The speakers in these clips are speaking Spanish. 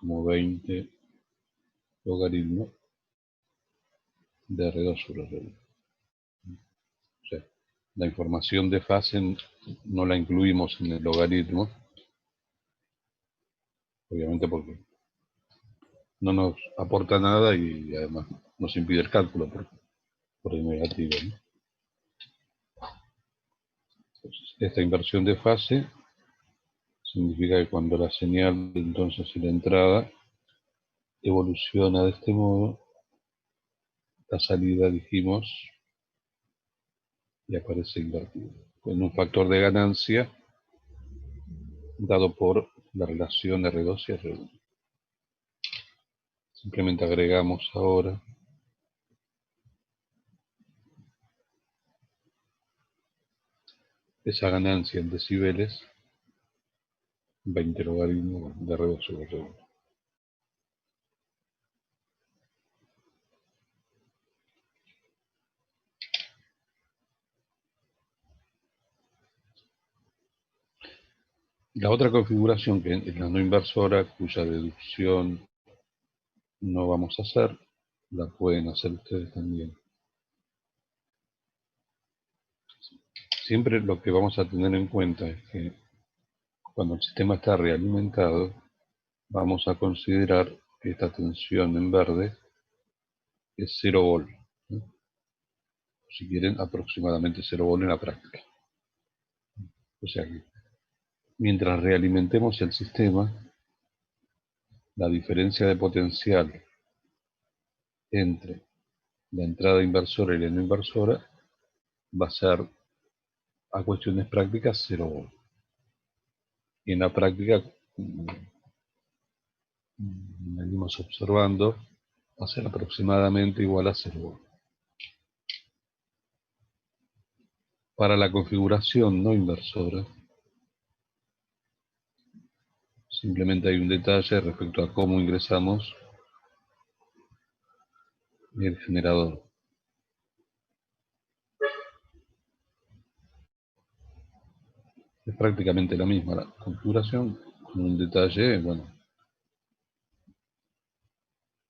como 20 logaritmo de R2 sobre R1. O sea, la información de fase no la incluimos en el logaritmo, obviamente porque no nos aporta nada y además nos impide el cálculo por el negativo, ¿no? Entonces, esta inversión de fase significa que cuando la señal entonces en la entrada evoluciona de este modo, la salida, dijimos, y aparece invertido, con un factor de ganancia dado por la relación R2 y R1. Simplemente agregamos ahora esa ganancia en decibeles, 20 logaritmo de R2 sobre R1. La otra configuración, que es la no inversora, cuya deducción no vamos a hacer, la pueden hacer ustedes también. Siempre lo que vamos a tener en cuenta es que cuando el sistema está realimentado, vamos a considerar que esta tensión en verde es 0 volt, ¿no? Si quieren, aproximadamente 0 volt en la práctica. O sea que mientras realimentemos el sistema, la diferencia de potencial entre la entrada inversora y la no inversora va a ser, a cuestiones prácticas, 0 volt. Y en la práctica, venimos observando, va a ser aproximadamente igual a 0 volt. Para la configuración no inversora, simplemente hay un detalle respecto a cómo ingresamos el generador. Es prácticamente la misma la configuración, con un detalle, bueno,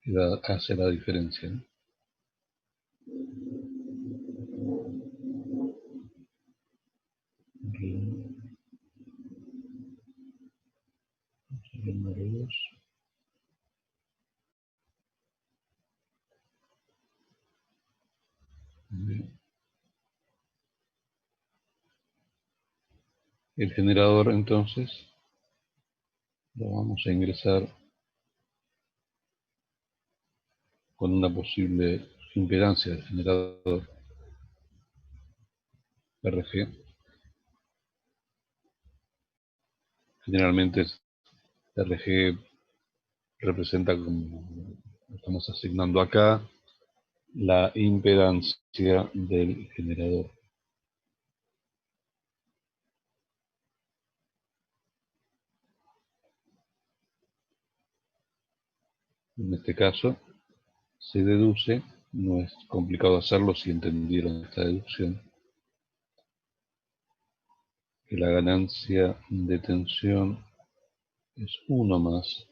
que hace la diferencia, ¿no? El generador, entonces, lo vamos a ingresar con una posible impedancia del generador RG. Generalmente RG representa, como estamos asignando acá, la impedancia del generador. En este caso, se deduce, no es complicado hacerlo si entendieron esta deducción, que la ganancia de tensión es 1 más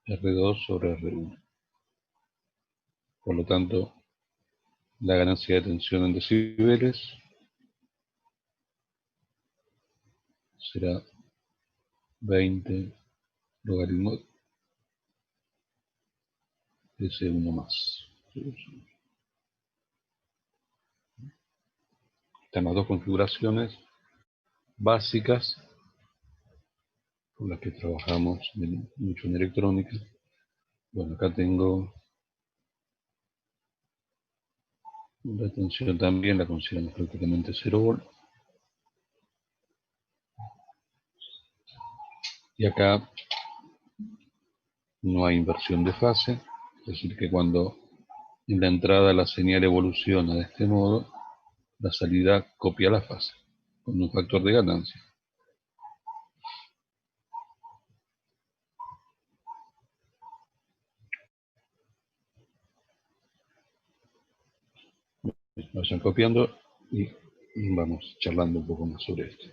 R2 sobre R1. Por lo tanto, la ganancia de tensión en decibeles será 20 logaritmo de ese 1 más. Están las dos configuraciones básicas con las que trabajamos mucho en electrónica. Bueno, acá tengo la tensión también, la consideramos prácticamente 0 volt. Y acá no hay inversión de fase, es decir que cuando en la entrada la señal evoluciona de este modo, la salida copia la fase, con un factor de ganancia. Vayan copiando y vamos charlando un poco más sobre esto.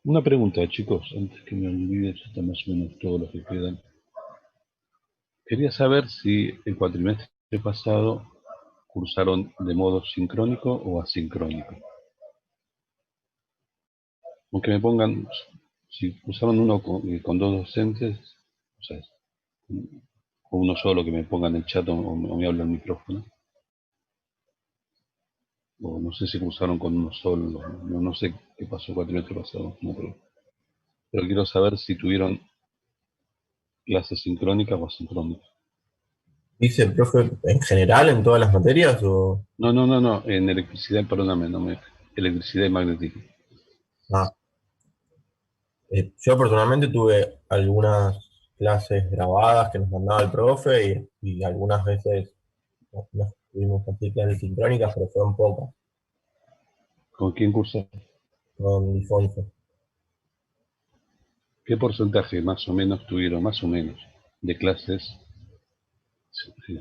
Una pregunta, chicos, antes que me olvide, ya está más o menos todo lo que quedan. Quería saber si el cuatrimestre pasado cursaron de modo sincrónico o asincrónico. Aunque me pongan, si cursaron uno con dos docentes, o sea, o uno solo que me ponga en el chat o me habla el micrófono, o no sé si cursaron con uno solo, no sé qué pasó el cuatrimestre pasado, no, pero quiero saber si tuvieron clases sincrónicas o asincrónicas. ¿Dice el profe en general en todas las materias o...? No, en electricidad, perdóname, electricidad y magnetismo. Ah, yo personalmente tuve algunas clases grabadas que nos mandaba el profe y algunas veces nos tuvimos así clases sincrónicas, pero fueron pocas, ¿Con quién cursó? con Difonso. ¿Qué porcentaje más o menos tuvieron, más o menos, de clases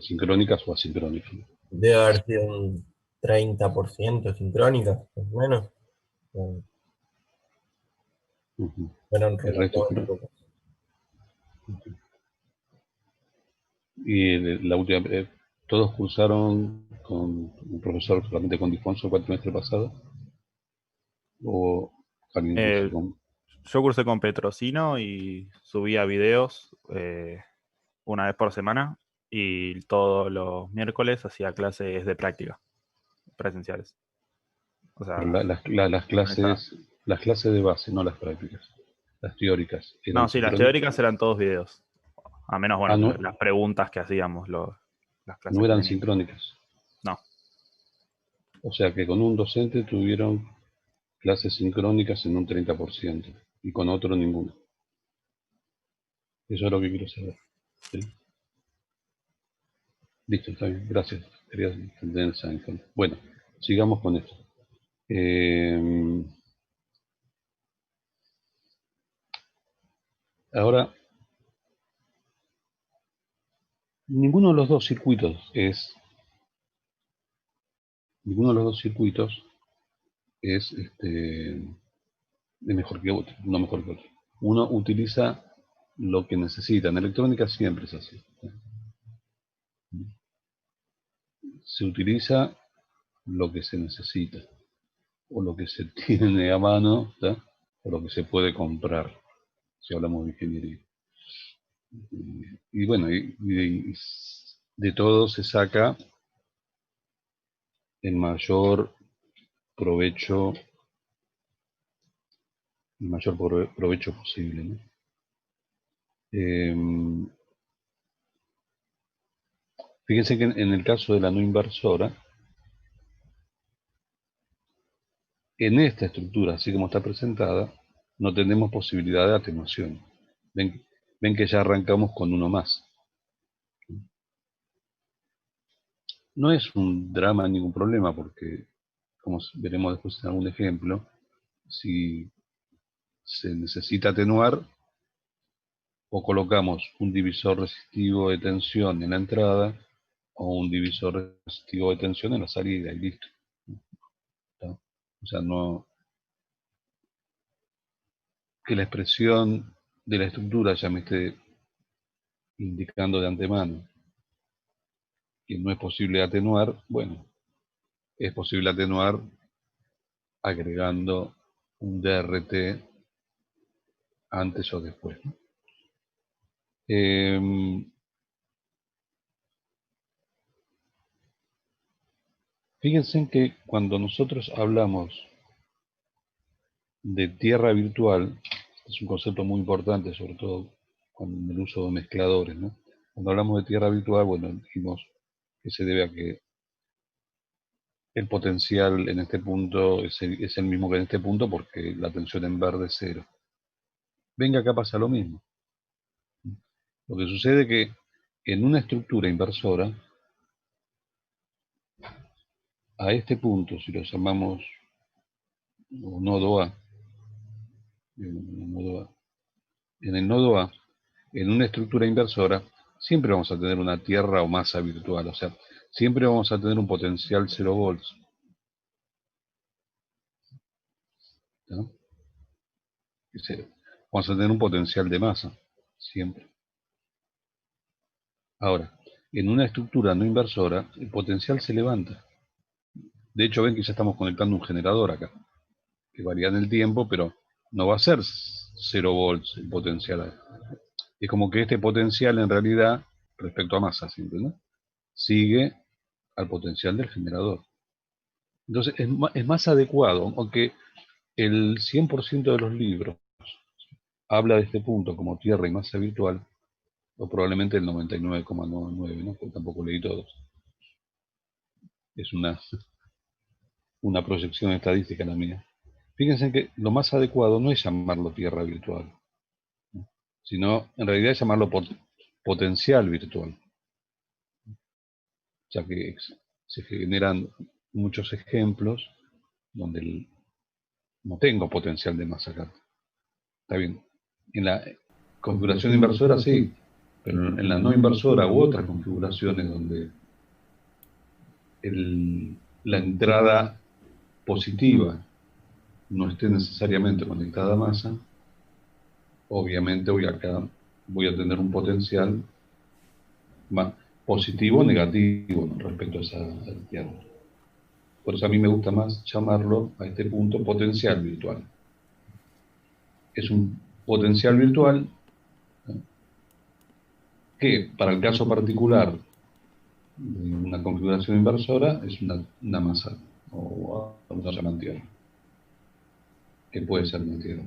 sincrónicas o asincrónicas? Debe haber sido un 30% sincrónicas, más o menos. eh, Ujú. Fueron El resto, relativamente pocas. y la última, todos cursaron con un profesor solamente con Difonso el cuatrimestre pasado, o alguien cursó Eh, con... yo cursé con Petrocino y subía videos una vez por semana y todos los miércoles hacía clases de práctica, presenciales. O Pero sea, organizada. las clases de base, no las prácticas, las teóricas, No, eran sí, las sincrónicas. teóricas eran todos videos. A menos, Ah, bueno, no, las preguntas que hacíamos, las no clases que eran teníamos. sincrónicas. No. O sea que con un docente tuvieron clases sincrónicas en un 30% y con otro ninguno. Eso es lo que quiero saber. ¿Sí? Listo, está bien, gracias. Quería entender esa información. Bueno, sigamos con esto. Eh, Ahora, ninguno de los dos circuitos ninguno de los dos circuitos es de mejor que otro, no mejor que otro. Uno utiliza lo que necesita. En electrónica siempre es así. Se utiliza lo que se necesita, o lo que se tiene a mano, ¿tá? O lo que se puede comprar, si hablamos de ingeniería. Y bueno, y de todo se saca el mayor provecho, provecho posible, ¿no? Eh, Fíjense que en el caso de la no inversora, en esta estructura, así como está presentada, no tenemos posibilidad de atenuación. Ven, ven que ya arrancamos con uno más. No es un drama, ningún problema, porque, como veremos después en algún ejemplo, si se necesita atenuar, o colocamos un divisor resistivo de tensión en la entrada, o un divisor resistivo de tensión en la salida, y listo. ¿Está? O sea, no, que la expresión de la estructura ya me esté indicando de antemano que no es posible atenuar, bueno, es posible atenuar agregando un DRT antes o después, ¿no? Fíjense que cuando nosotros hablamos de tierra virtual, es un concepto muy importante, sobre todo con el uso de mezcladores, ¿no? Cuando hablamos de tierra virtual, bueno, dijimos que se debe a que el potencial en este punto es el mismo que en este punto porque la tensión en verde es cero. Venga, acá pasa lo mismo. Lo que sucede es que en una estructura inversora, a este punto, si lo llamamos nodo A, en el nodo A, en una estructura inversora, siempre vamos a tener una tierra o masa virtual, o sea, siempre vamos a tener un potencial 0 volts. ¿No? Vamos a tener un potencial de masa, siempre. Ahora, en una estructura no inversora, el potencial se levanta. De hecho, ven que ya estamos conectando un generador acá, que varía en el tiempo, pero no va a ser 0 volts el potencial. Es como que este potencial en realidad, respecto a masa siempre, ¿no?, sigue al potencial del generador. Entonces es más adecuado, aunque el 100% de los libros habla de este punto como tierra y masa virtual, o probablemente el 99,99, ¿no?, porque tampoco leí todos. Es una proyección estadística la mía. Fíjense que lo más adecuado no es llamarlo tierra virtual, ¿no?, sino en realidad es llamarlo potencial virtual, ya que se generan muchos ejemplos donde no tengo potencial de masa acá. Está bien. En la configuración inversora sí, pero en la no inversora u otras configuraciones donde la entrada positiva no esté necesariamente conectada a masa, obviamente voy a tener un potencial más positivo o negativo, ¿no?, respecto a esa tierra. Por eso a mí me gusta más llamarlo a este punto potencial virtual. Es un potencial virtual, ¿no?, que para el caso particular de una configuración inversora es una masa, o algunos llaman tierra, que puede ser una tierra.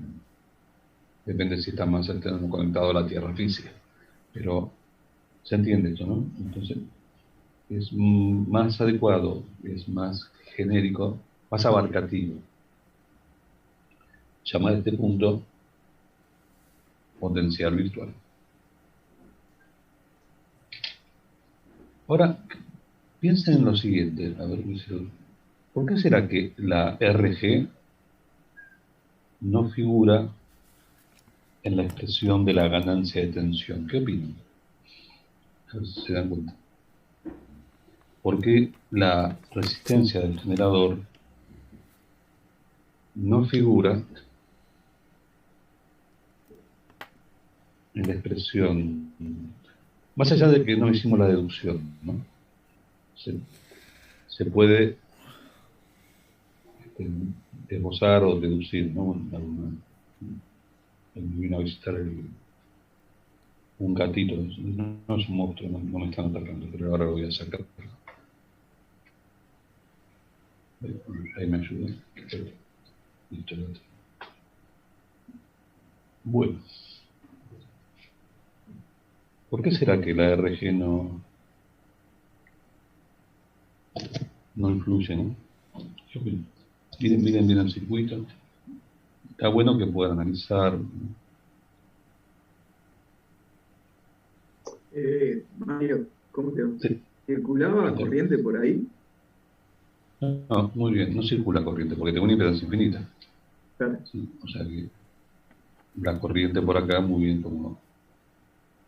Depende si está más conectado a la tierra física. Pero se entiende eso, ¿no? Entonces es más adecuado, es más genérico, más abarcativo llamar a este punto potencial virtual. Ahora, piensen en lo siguiente, a ver, ¿por qué será que la RG no figura en la expresión de la ganancia de tensión? ¿Qué opinan? A ver si se dan cuenta. ¿Por qué la resistencia del generador no figura en la expresión? Más allá de que no hicimos la deducción, ¿no? Se puede esbozar o deducir, ¿no? Me vino a visitar un gatito, no es un monstruo, no me están atacando, pero ahora lo voy a sacar. Ahí me ayuda. Listo. Bueno, ¿por qué será que la RG no influye, ¿no? Miren el circuito. Está bueno que puedan analizar. Mario, ¿cómo te va? Sí. ¿Circulaba corriente por ahí? No, muy bien, no circula corriente porque tengo una impedancia infinita. Claro. Sí, o sea que la corriente por acá, muy bien, como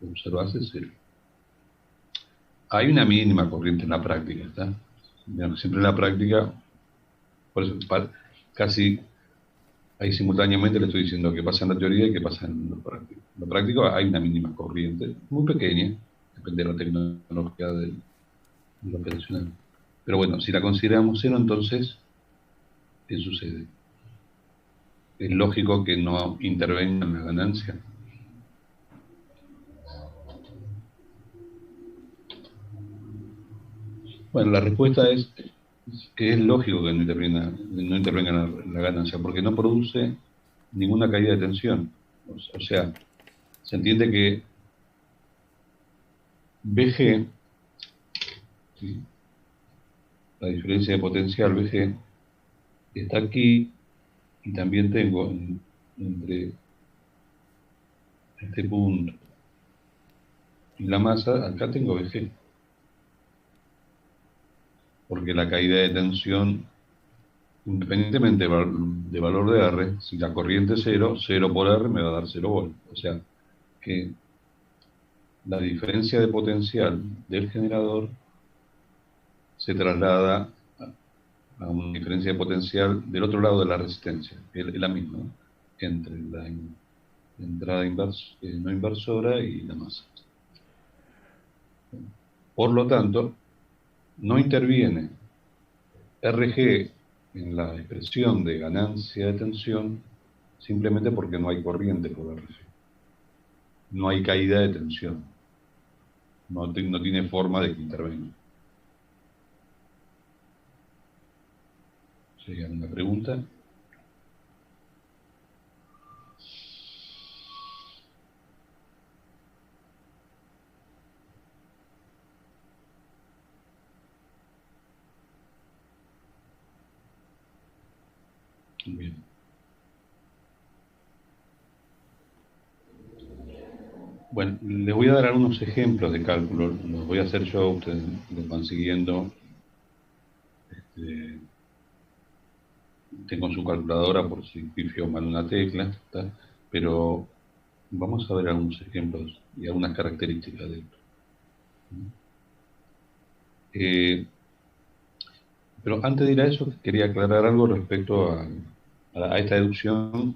observaste, es cero. Hay una mínima corriente en la práctica, ¿está? Siempre en la práctica, por eso casi ahí simultáneamente le estoy diciendo que pasa en la teoría y que pasa en lo práctico. En lo práctico hay una mínima corriente, muy pequeña, depende de la tecnología del operacional. Pero bueno, si la consideramos cero, entonces, ¿qué sucede? Es lógico que no intervenga en la ganancia. Bueno, la respuesta es que es lógico que no intervenga en la ganancia, porque no produce ninguna caída de tensión. O sea, se entiende que VG, ¿sí?, la diferencia de potencial VG, está aquí, y también tengo entre este punto y la masa, acá tengo VG. Porque la caída de tensión, independientemente de valor de R, si la corriente es 0, 0 por R me va a dar 0 volt. O sea, que la diferencia de potencial del generador se traslada a una diferencia de potencial del otro lado de la resistencia, es la misma, ¿no? entre la entrada no inversora y la masa. Por lo tanto, no interviene RG en la expresión de ganancia de tensión simplemente porque no hay corriente por RG. No hay caída de tensión. No tiene forma de que intervenga. ¿Sí? ¿Alguna pregunta? Bien. Bueno, les voy a dar algunos ejemplos de cálculo. Los voy a hacer yo, ustedes los van siguiendo. Tengo su calculadora por si pifio mal una tecla, ¿tá? Pero vamos a ver algunos ejemplos y algunas características de esto. Pero antes de ir a eso, quería aclarar algo respecto a esta deducción,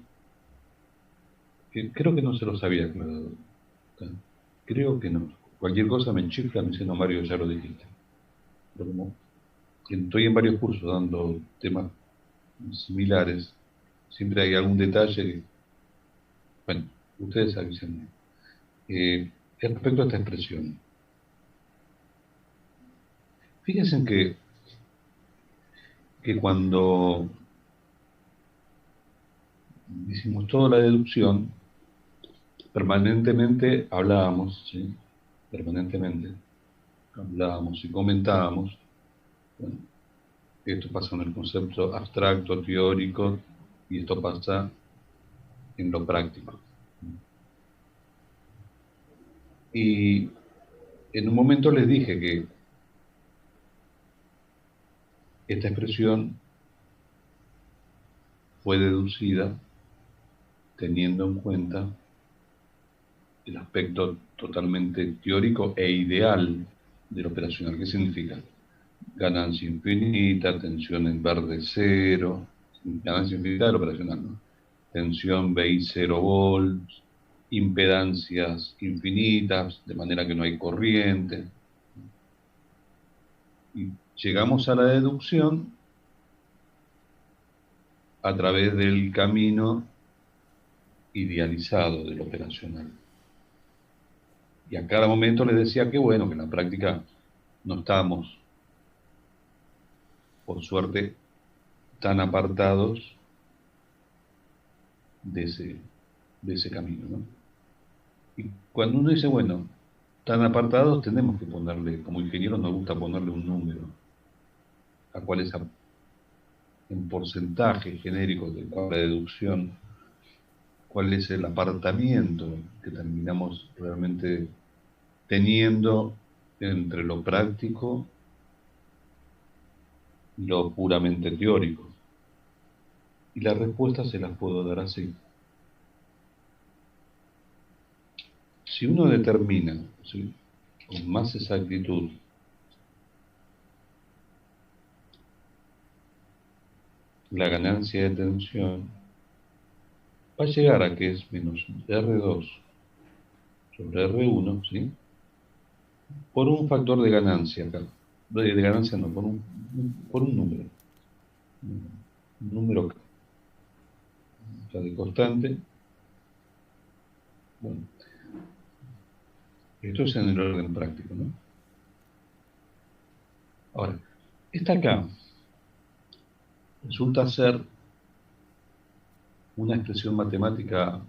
que creo que no se los había aclarado. ¿Tá? Creo que no. Cualquier cosa me enchifla, me dice, no, Mario, ya lo dijiste. Pero como estoy en varios cursos dando temas similares, siempre hay algún detalle. Bueno, ustedes avisen. Respecto a esta expresión, fíjense que cuando hicimos toda la deducción, permanentemente hablábamos, ¿sí? Permanentemente hablábamos y comentábamos. Bueno, esto pasa en el concepto abstracto, teórico, y esto pasa en lo práctico. Y en un momento les dije que esta expresión fue deducida teniendo en cuenta el aspecto totalmente teórico e ideal del operacional. ¿Qué significa? Ganancia infinita, tensión en verde cero, ganancia infinita del operacional, ¿no? Tensión BI 0 volts, impedancias infinitas, de manera que no hay corriente. Y llegamos a la deducción a través del camino idealizado del operacional. Y a cada momento les decía que bueno, que en la práctica no estamos, por suerte, tan apartados de ese camino, ¿no? Y cuando uno dice, bueno, tan apartados, tenemos que ponerle, como ingenieros nos gusta ponerle un número a cuál es en porcentaje genérico de la deducción, cuál es el apartamiento que terminamos realmente teniendo entre lo práctico y lo puramente teórico. Y la respuesta se las puedo dar así. Si uno determina, ¿sí?, con más exactitud la ganancia de tensión, va a llegar a que es menos R2 sobre R1, ¿sí?, por un factor de ganancia acá. De ganancia no, por un número. Un número acá. O sea, de constante. Bueno, esto es en el orden práctico, ¿no? Ahora, esta acá resulta ser una expresión matemática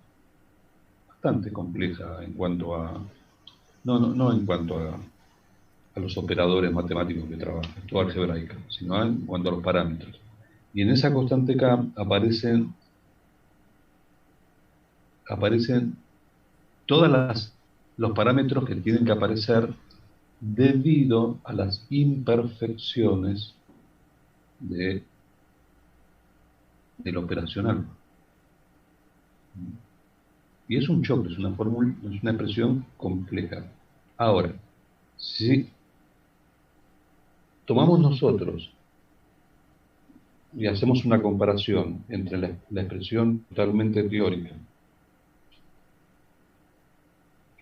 bastante compleja en cuanto a, no en cuanto a los operadores matemáticos que trabajan, toda algebraica, sino en cuanto a los parámetros. Y en esa constante K aparecen todos los parámetros que tienen que aparecer debido a las imperfecciones del operacional. Y es un choque, es una fórmula, es una expresión compleja. Ahora, si tomamos nosotros y hacemos una comparación entre la expresión totalmente teórica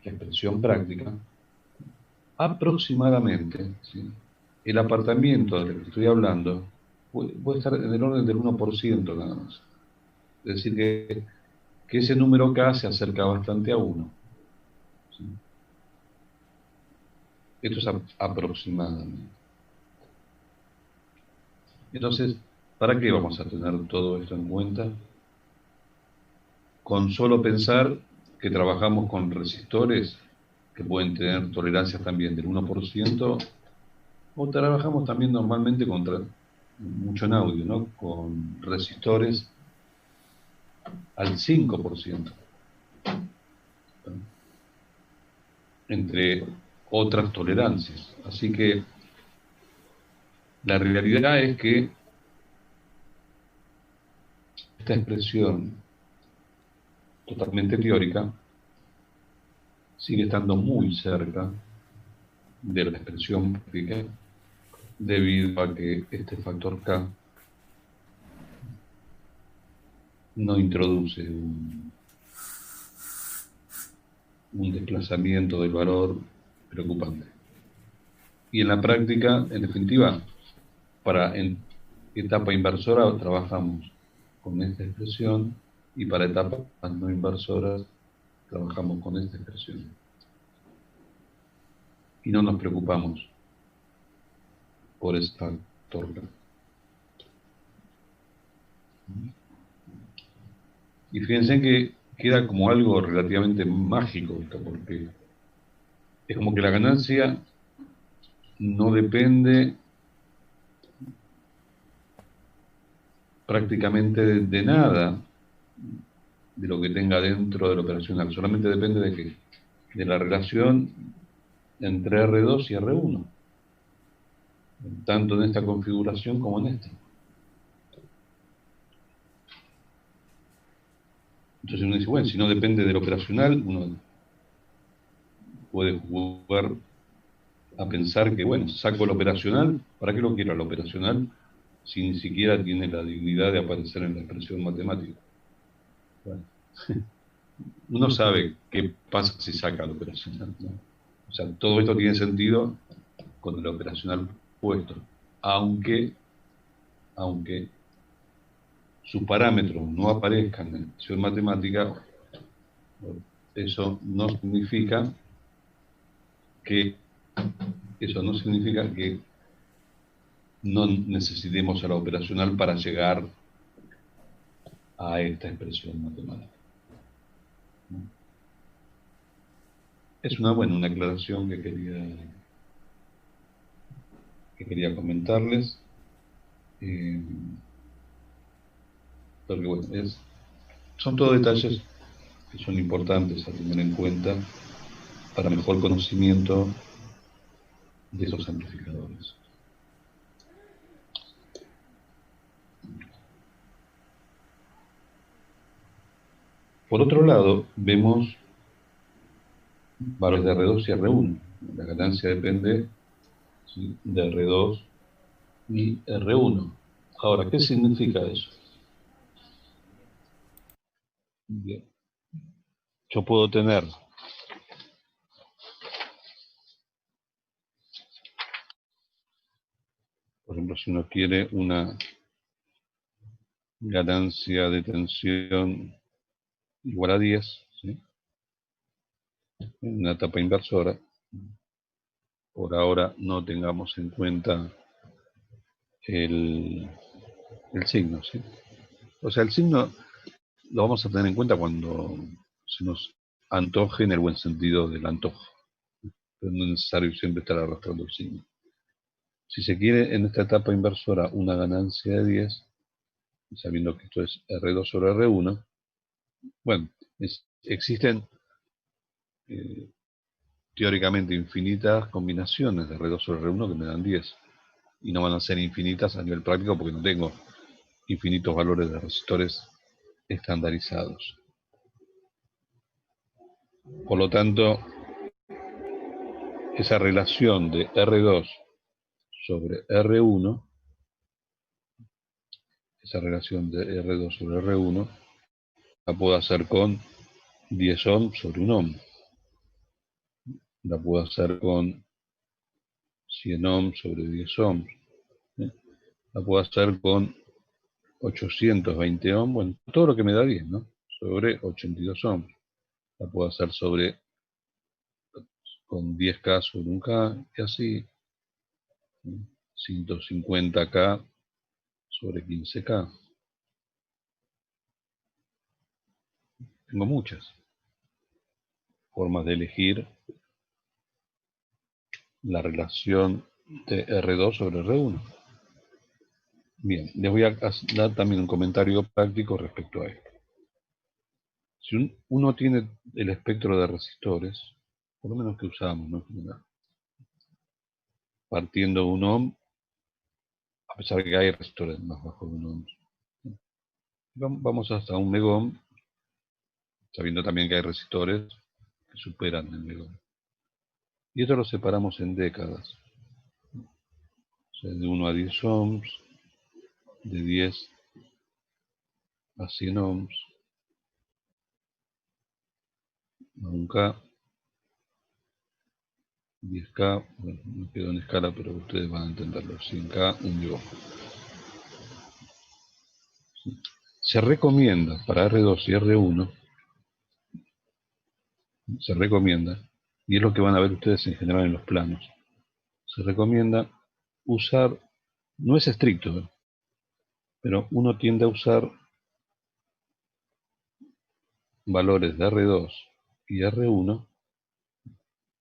y la expresión práctica, aproximadamente, ¿sí?, el apartamiento del que estoy hablando puede estar en el orden del 1% nada más. Es decir, que ese número K se acerca bastante a 1. ¿Sí? Esto es aproximadamente. Entonces, ¿para qué vamos a tener todo esto en cuenta? Con solo pensar que trabajamos con resistores que pueden tener tolerancias también del 1%, o trabajamos también normalmente mucho en audio, ¿no?, con resistores al 5%, entre otras tolerancias. Así que la realidad es que esta expresión totalmente teórica sigue estando muy cerca de la expresión práctica, debido a que este factor K no introduce un desplazamiento del valor preocupante. Y en la práctica, en definitiva, en etapa inversora trabajamos con esta expresión, y para etapas no inversoras trabajamos con esta expresión. Y no nos preocupamos por ese factor. Y fíjense que queda como algo relativamente mágico esto, porque es como que la ganancia no depende prácticamente de nada de lo que tenga dentro del operacional, solamente depende de qué, de la relación entre R2 y R1, tanto en esta configuración como en esta. Entonces uno dice, bueno, si no depende del operacional, uno puede jugar a pensar que, bueno, saco el operacional, ¿para qué lo quiero el operacional si ni siquiera tiene la dignidad de aparecer en la expresión matemática? Bueno, uno sabe qué pasa si saca el operacional, ¿no? O sea, todo esto tiene sentido con el operacional puesto, aunque sus parámetros no aparezcan en la expresión matemática. Eso no significa que no necesitemos a la operacional para llegar a esta expresión matemática. Es una aclaración que quería comentarles. Porque bueno, son todos detalles que son importantes a tener en cuenta para mejor conocimiento de esos amplificadores. Por otro lado, vemos valores de R2 y R1. La ganancia depende, ¿sí?, de R2 y R1. Ahora, ¿qué significa eso? Bien. Yo puedo tener por ejemplo, si uno quiere una ganancia de tensión igual a 10, ¿sí?, en una etapa inversora, por ahora no tengamos en cuenta el signo, ¿sí? O sea, el signo lo vamos a tener en cuenta cuando se nos antoje, en el buen sentido del antojo, pero no es necesario siempre estar arrastrando el signo. Si se quiere en esta etapa inversora una ganancia de 10, sabiendo que esto es R2 sobre R1, bueno, existen teóricamente infinitas combinaciones de R2 sobre R1 que me dan 10, y no van a ser infinitas a nivel práctico porque no tengo infinitos valores de resistores estandarizados. Por lo tanto, esa relación de R2 sobre R1 esa relación de R2 sobre R1, la puedo hacer con 10 ohms sobre 1 ohm. La puedo hacer con 100 ohms sobre 10 ohms. La puedo hacer con 820 ohms, bueno, todo lo que me da 10, ¿no? Sobre 82 ohms. La puedo hacer con 10K sobre 1K, y así, 150K sobre 15K. Tengo muchas formas de elegir la relación de R2 sobre R1. Bien, les voy a dar también un comentario práctico respecto a esto. Si uno tiene el espectro de resistores, por lo menos que usamos, ¿no? Partiendo de 1 ohm, a pesar de que hay resistores más bajos de 1 ohm, vamos hasta 1 megohm, sabiendo también que hay resistores que superan el megohm. Y esto lo separamos en décadas. O sea, de 1 a 10 ohms, de 10 a 100 ohms, a 1K, 10K, bueno, no quedó en escala, pero ustedes van a entenderlo, 100K, 1 megohm. Se recomienda para R2 y R1, se recomienda, y es lo que van a ver ustedes en general en los planos, se recomienda usar, no es estricto, pero uno tiende a usar valores de R2 y R1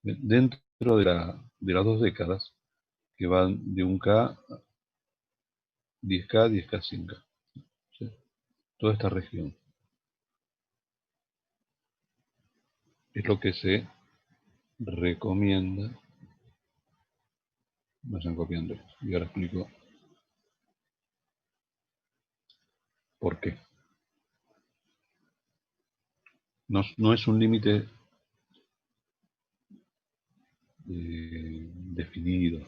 dentro de las dos décadas, que van de 1K, 10K, 10K, 100K. ¿Sí? Toda esta región. Es lo que se recomienda. Vayan copiando. Y ahora explico por qué. No es un límite definido.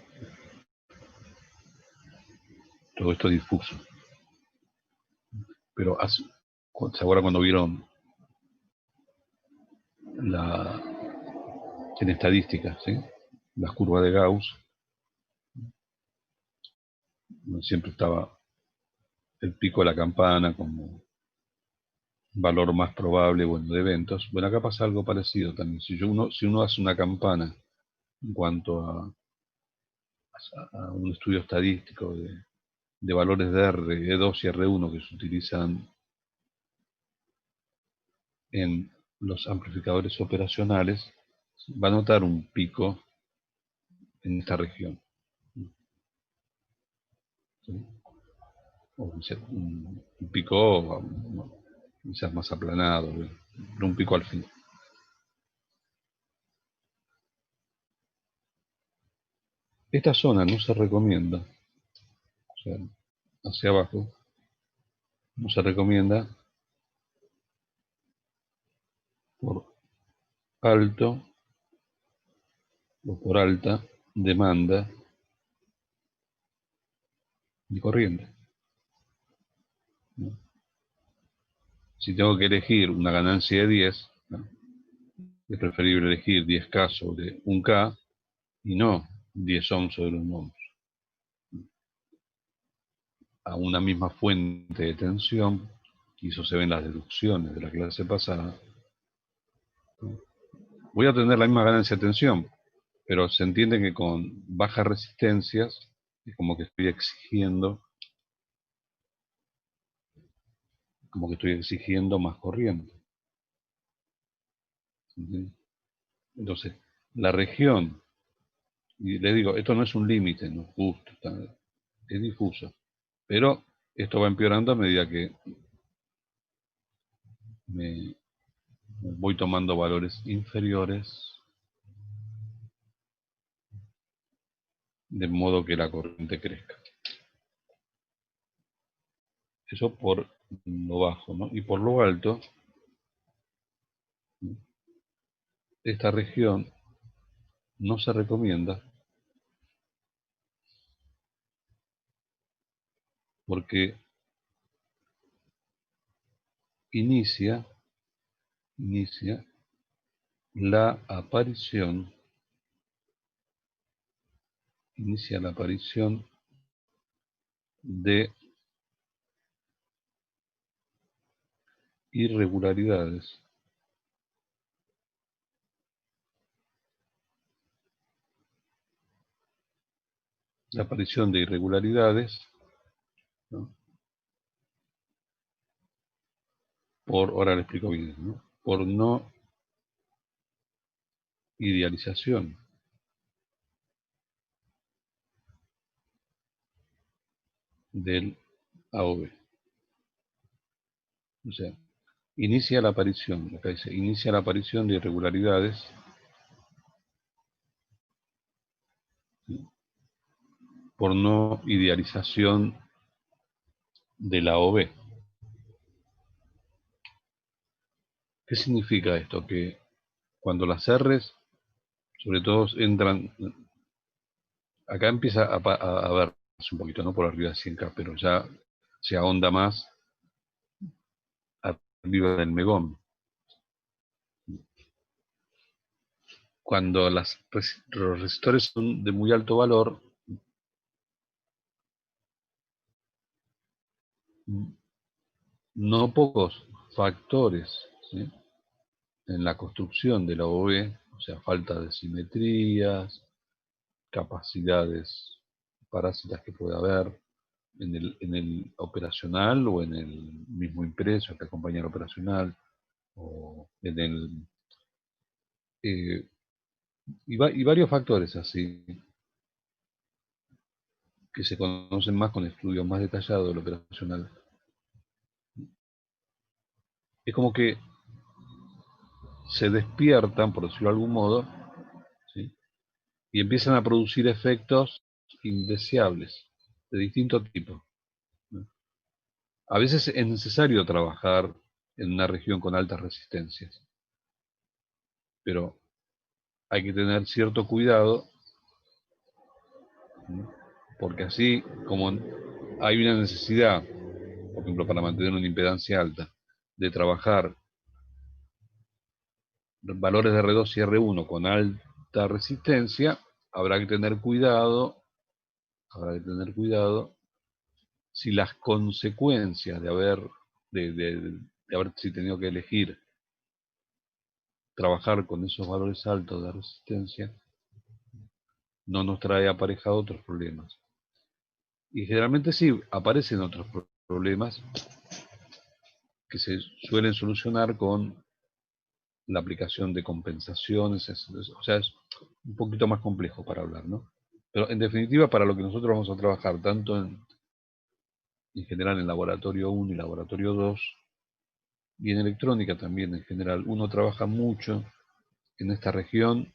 Todo esto es difuso. Pero ¿se acuerdan cuando vieron en estadística, ¿sí? Las curvas de Gauss? Siempre estaba el pico de la campana como valor más probable, bueno, de eventos. Bueno, acá pasa algo parecido también. Si uno hace una campana en cuanto a un estudio estadístico de valores de R, E2 y R1 que se utilizan en los amplificadores operacionales, va a notar un pico en esta región. ¿Sí? O un pico quizás más aplanado, pero un pico al fin. Esta zona no se recomienda, o sea, hacia abajo, no se recomienda por alto o por alta demanda de corriente, ¿no? Si tengo que elegir una ganancia de 10, ¿no? Es preferible elegir 10K sobre 1K y no 10 ohms sobre 1 ohm. A una misma fuente de tensión, y eso se ve en las deducciones de la clase pasada, voy a tener la misma ganancia de tensión, pero se entiende que con bajas resistencias es como que estoy exigiendo más corriente. ¿Entiendes? Entonces, la región, y les digo, esto no es un límite, no justo, es difuso, pero esto va empeorando a medida que me voy tomando valores inferiores, de modo que la corriente crezca. Eso por lo bajo, ¿no? Y por lo alto, esta región no se recomienda porque inicia la aparición de irregularidades ¿no? Ahora le explico bien, ¿no? Por no idealización del AOB. O sea, inicia la aparición, acá dice, inicia la aparición de irregularidades por no idealización de la AOB. ¿Qué significa esto? Que cuando las R's, sobre todo entran, acá empieza a verse un poquito, ¿no? Por arriba de 100K, pero ya se ahonda más arriba del megón. Cuando los resistores son de muy alto valor, no pocos factores, ¿sí?, en la construcción de la OB, o sea, falta de simetrías, capacidades parásitas que puede haber en el operacional o en el mismo impreso que acompaña al operacional, o en el... y varios factores así, que se conocen más con estudios más detallados del operacional. Es como que se despiertan, por decirlo de algún modo, ¿sí?, y empiezan a producir efectos indeseables de distinto tipo, ¿no? A veces es necesario trabajar en una región con altas resistencias, pero hay que tener cierto cuidado, ¿no?, porque así como hay una necesidad, por ejemplo, para mantener una impedancia alta, de trabajar valores de R2 y R1 con alta resistencia, habrá que tener cuidado si las consecuencias de haber si tenido que elegir trabajar con esos valores altos de resistencia no nos trae aparejado otros problemas. Y generalmente sí, aparecen otros problemas que se suelen solucionar con la aplicación de compensaciones, o sea, es un poquito más complejo para hablar, ¿no? Pero en definitiva, para lo que nosotros vamos a trabajar, tanto en general en laboratorio 1 y laboratorio 2, y en electrónica también en general, uno trabaja mucho en esta región,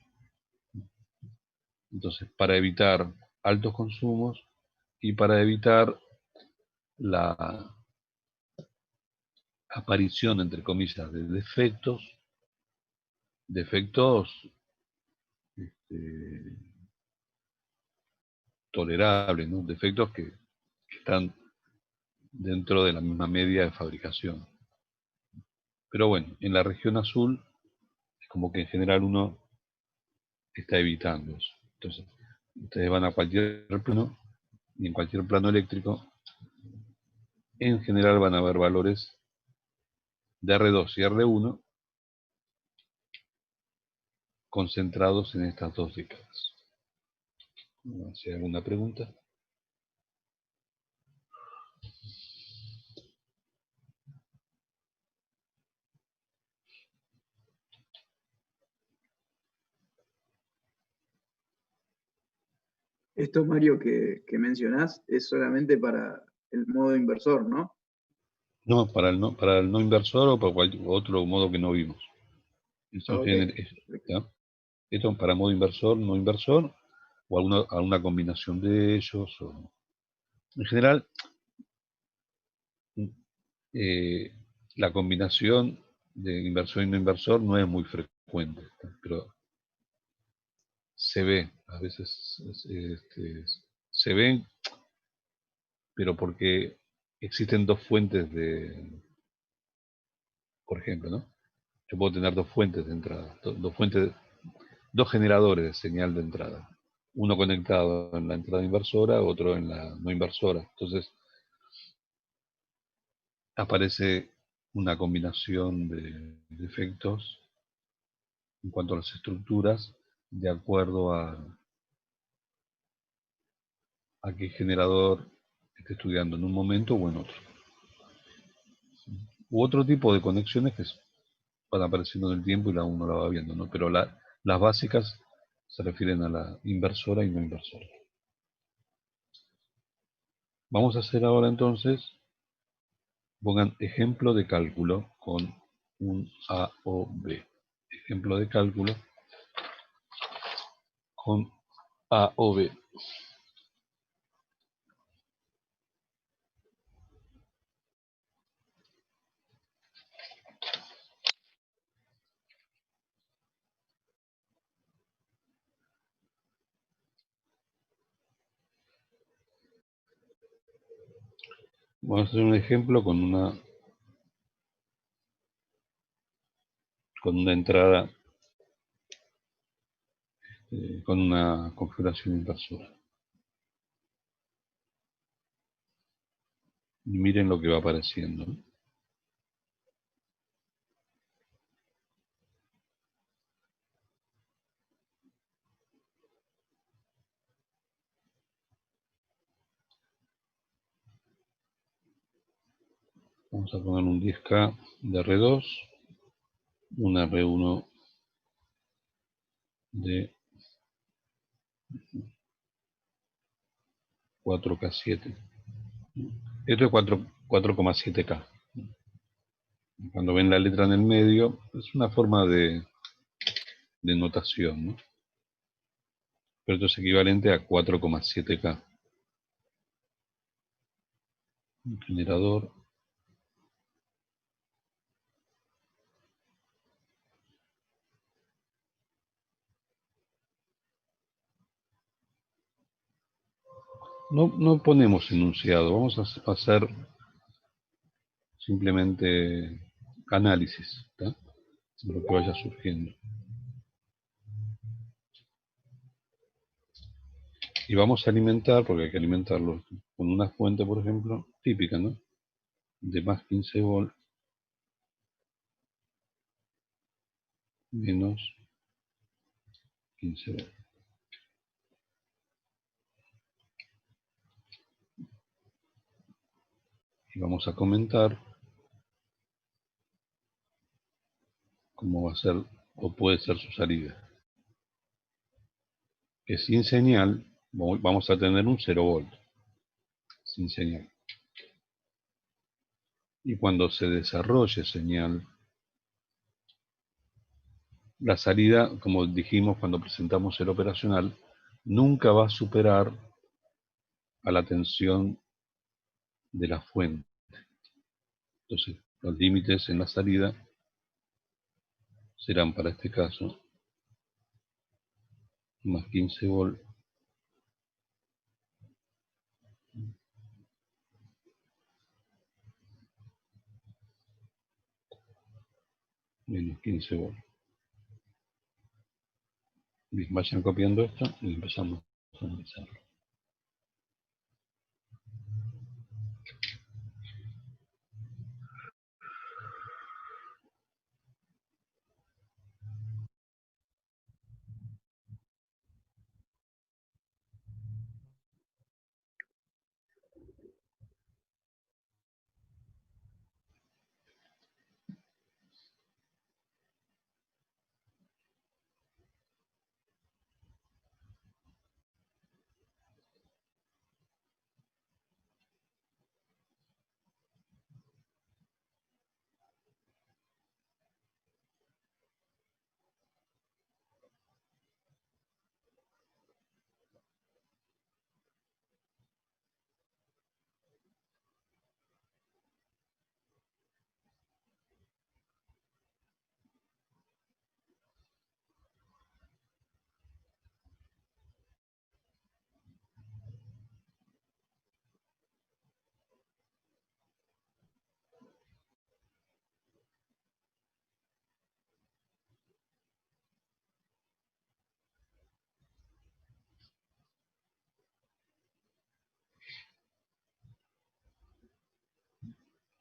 entonces para evitar altos consumos y para evitar la aparición, entre comillas, de defectos tolerables, ¿no? Defectos que están dentro de la misma media de fabricación. Pero bueno, en la región azul es como que en general uno está evitando eso. Entonces, ustedes van a cualquier plano y en cualquier plano eléctrico, en general van a haber valores de R2 y R1 concentrados en estas dos décadas. ¿Hay alguna pregunta? Esto, Mario, que mencionás es solamente para el modo inversor, ¿no? No, para el no inversor o para cualquier otro modo que no vimos. Eso Ok, ¿ya? Esto para modo inversor, no inversor, o alguna combinación de ellos. En general, la combinación de inversor y no inversor no es muy frecuente, pero se ve, a veces se ven, pero porque existen dos fuentes por ejemplo, ¿no? Yo puedo tener dos fuentes de entrada, dos generadores de señal de entrada. Uno conectado en la entrada inversora, otro en la no inversora. Entonces, aparece una combinación de efectos en cuanto a las estructuras, de acuerdo a qué generador esté estudiando en un momento o en otro. U otro tipo de conexiones que van apareciendo en el tiempo y uno la va viendo, ¿no? Pero las básicas se refieren a la inversora y no inversora. Vamos a hacer ahora entonces, pongan ejemplo de cálculo con un A o B. Ejemplo de cálculo con A o B. Vamos a hacer un ejemplo con una entrada, con una configuración inversora. Y miren lo que va apareciendo, ¿no? Vamos a poner un 10K de R2, un R1 de 4K7. Esto es 4,7K. Cuando ven la letra en el medio, es una forma de notación, ¿no? Pero esto es equivalente a 4,7K. Un generador. No ponemos enunciado, vamos a hacer simplemente análisis, ¿tá? De lo que vaya surgiendo. Y vamos a alimentar, porque hay que alimentarlo con una fuente, por ejemplo, típica, ¿no? De más 15 volts menos 15 volts. Y vamos a comentar cómo va a ser o puede ser su salida. Que sin señal vamos a tener un 0 volt, sin señal. Y cuando se desarrolle señal, la salida, como dijimos cuando presentamos el operacional, nunca va a superar a la tensión de la fuente. Entonces, los límites en la salida serán para este caso más 15 volt menos 15 volt. Bien, vayan copiando esto y empezamos a analizarlo.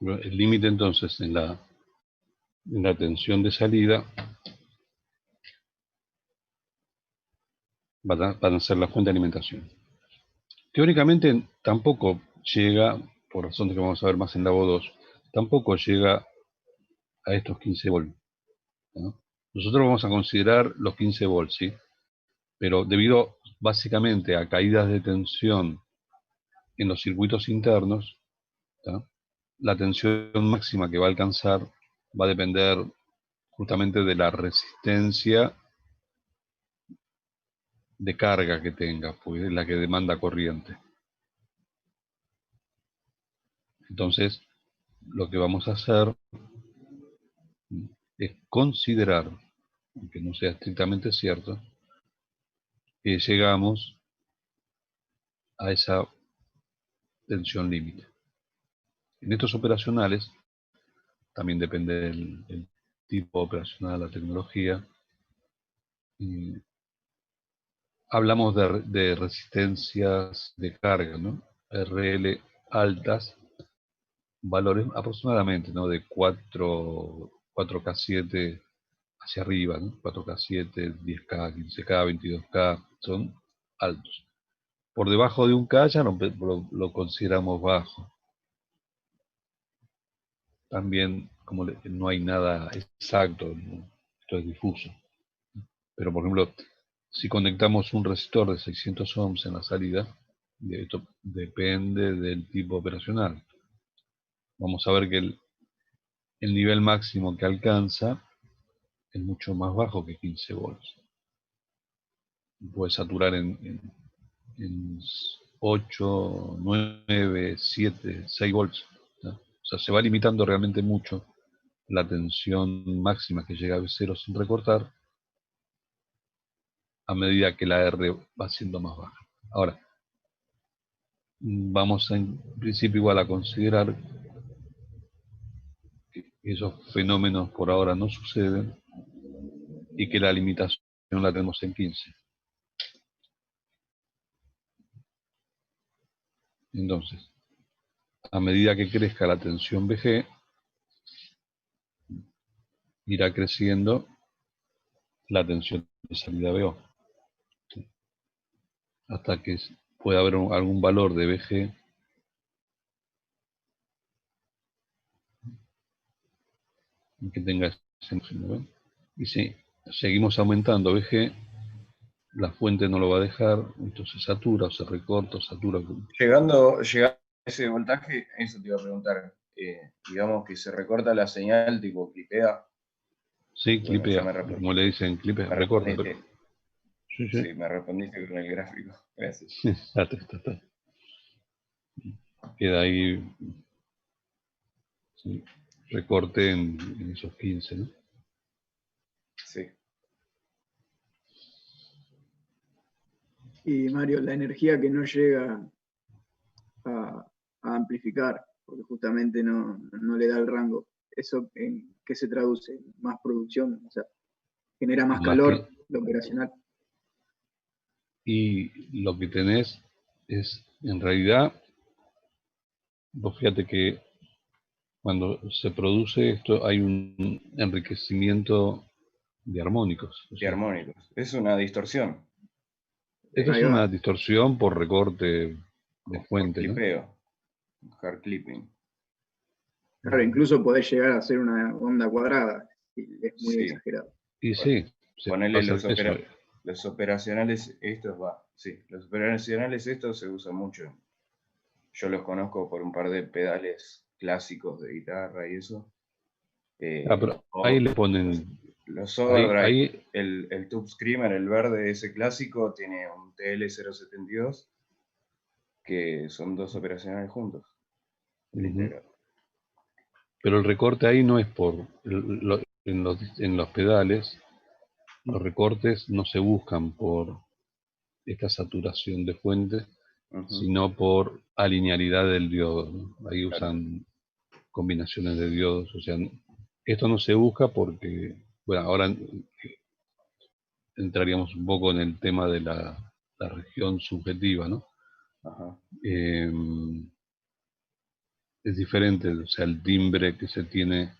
El límite entonces en la tensión de salida van a ser la fuente de alimentación. Teóricamente tampoco llega, por razones que vamos a ver más en Labo 2, tampoco llega a estos 15 volts, ¿no? Nosotros vamos a considerar los 15 volts, ¿sí? Pero debido básicamente a caídas de tensión en los circuitos internos, ¿tá? La tensión máxima que va a alcanzar va a depender justamente de la resistencia de carga que tenga, pues es la que demanda corriente. Entonces, lo que vamos a hacer es considerar, aunque no sea estrictamente cierto, que llegamos a esa tensión límite. En estos operacionales, también depende del tipo operacional, la tecnología, hablamos de resistencias de carga, ¿no? RL altas, valores aproximadamente, ¿no? De 4K7 hacia arriba, ¿no? 4K7, 10K, 15K, 22K, son altos. Por debajo de 1K ya lo consideramos bajo. También, como no hay nada exacto, ¿no? Esto es difuso. Pero, por ejemplo, si conectamos un resistor de 600 ohms en la salida, esto depende del tipo operacional. Vamos a ver que el nivel máximo que alcanza es mucho más bajo que 15 volts. Puede saturar en 8, 9, 7, 6 volts, ¿no? O sea, se va limitando realmente mucho la tensión máxima que llega a V0 sin recortar a medida que la R va siendo más baja. Ahora, vamos en principio igual a considerar que esos fenómenos por ahora no suceden y que la limitación la tenemos en 15. Entonces, a medida que crezca la tensión VG, irá creciendo la tensión de salida VO, hasta que pueda haber algún valor de VG que tenga ese máximo, ¿ven? Y si seguimos aumentando VG, la fuente no lo va a dejar, entonces satura o se recorta o satura. Llegando a ese voltaje, eso te iba a preguntar. Digamos que se recorta la señal, tipo clipea. Sí, Bueno, clipea, como le dicen, clipea, me recorta. respondiste. Sí. Sí, me respondiste con el gráfico. Gracias. Está. Queda ahí, sí, recorte en esos 15, ¿no? Sí. Y Mario, la energía que no llega a amplificar, porque justamente no le da el rango, ¿eso en qué se traduce? ¿Más producción? O sea, ¿genera más calor lo operacional? Y lo que tenés es, en realidad, vos fíjate que cuando se produce esto hay un enriquecimiento de armónicos. De armónicos. Es una distorsión. Esto es Ahí va. una distorsión por recorte de fuente, por ¿no? clipeo. Hard clipping. Claro, incluso podés llegar a hacer una onda cuadrada, si es muy Sí. exagerado. Y sí, se Ponele puede hacer eso. los operacionales, estos los operacionales estos se usan mucho. Yo los conozco por un par de pedales clásicos de guitarra y eso. Pero ahí le ponen. Los Overdrive, Ahí, el Tube Screamer, el verde, ese clásico, tiene un TL072, que son dos operacionales juntos. pero el recorte ahí no es por. En los pedales, los recortes no se buscan por esta saturación de fuente, sino por alinealidad del diodo, ¿no? Ahí usan combinaciones de diodos. O sea, esto no se busca porque, bueno, ahora entraríamos un poco en el tema de la región subjetiva, ¿no? Ajá. es diferente, o sea, el timbre que se tiene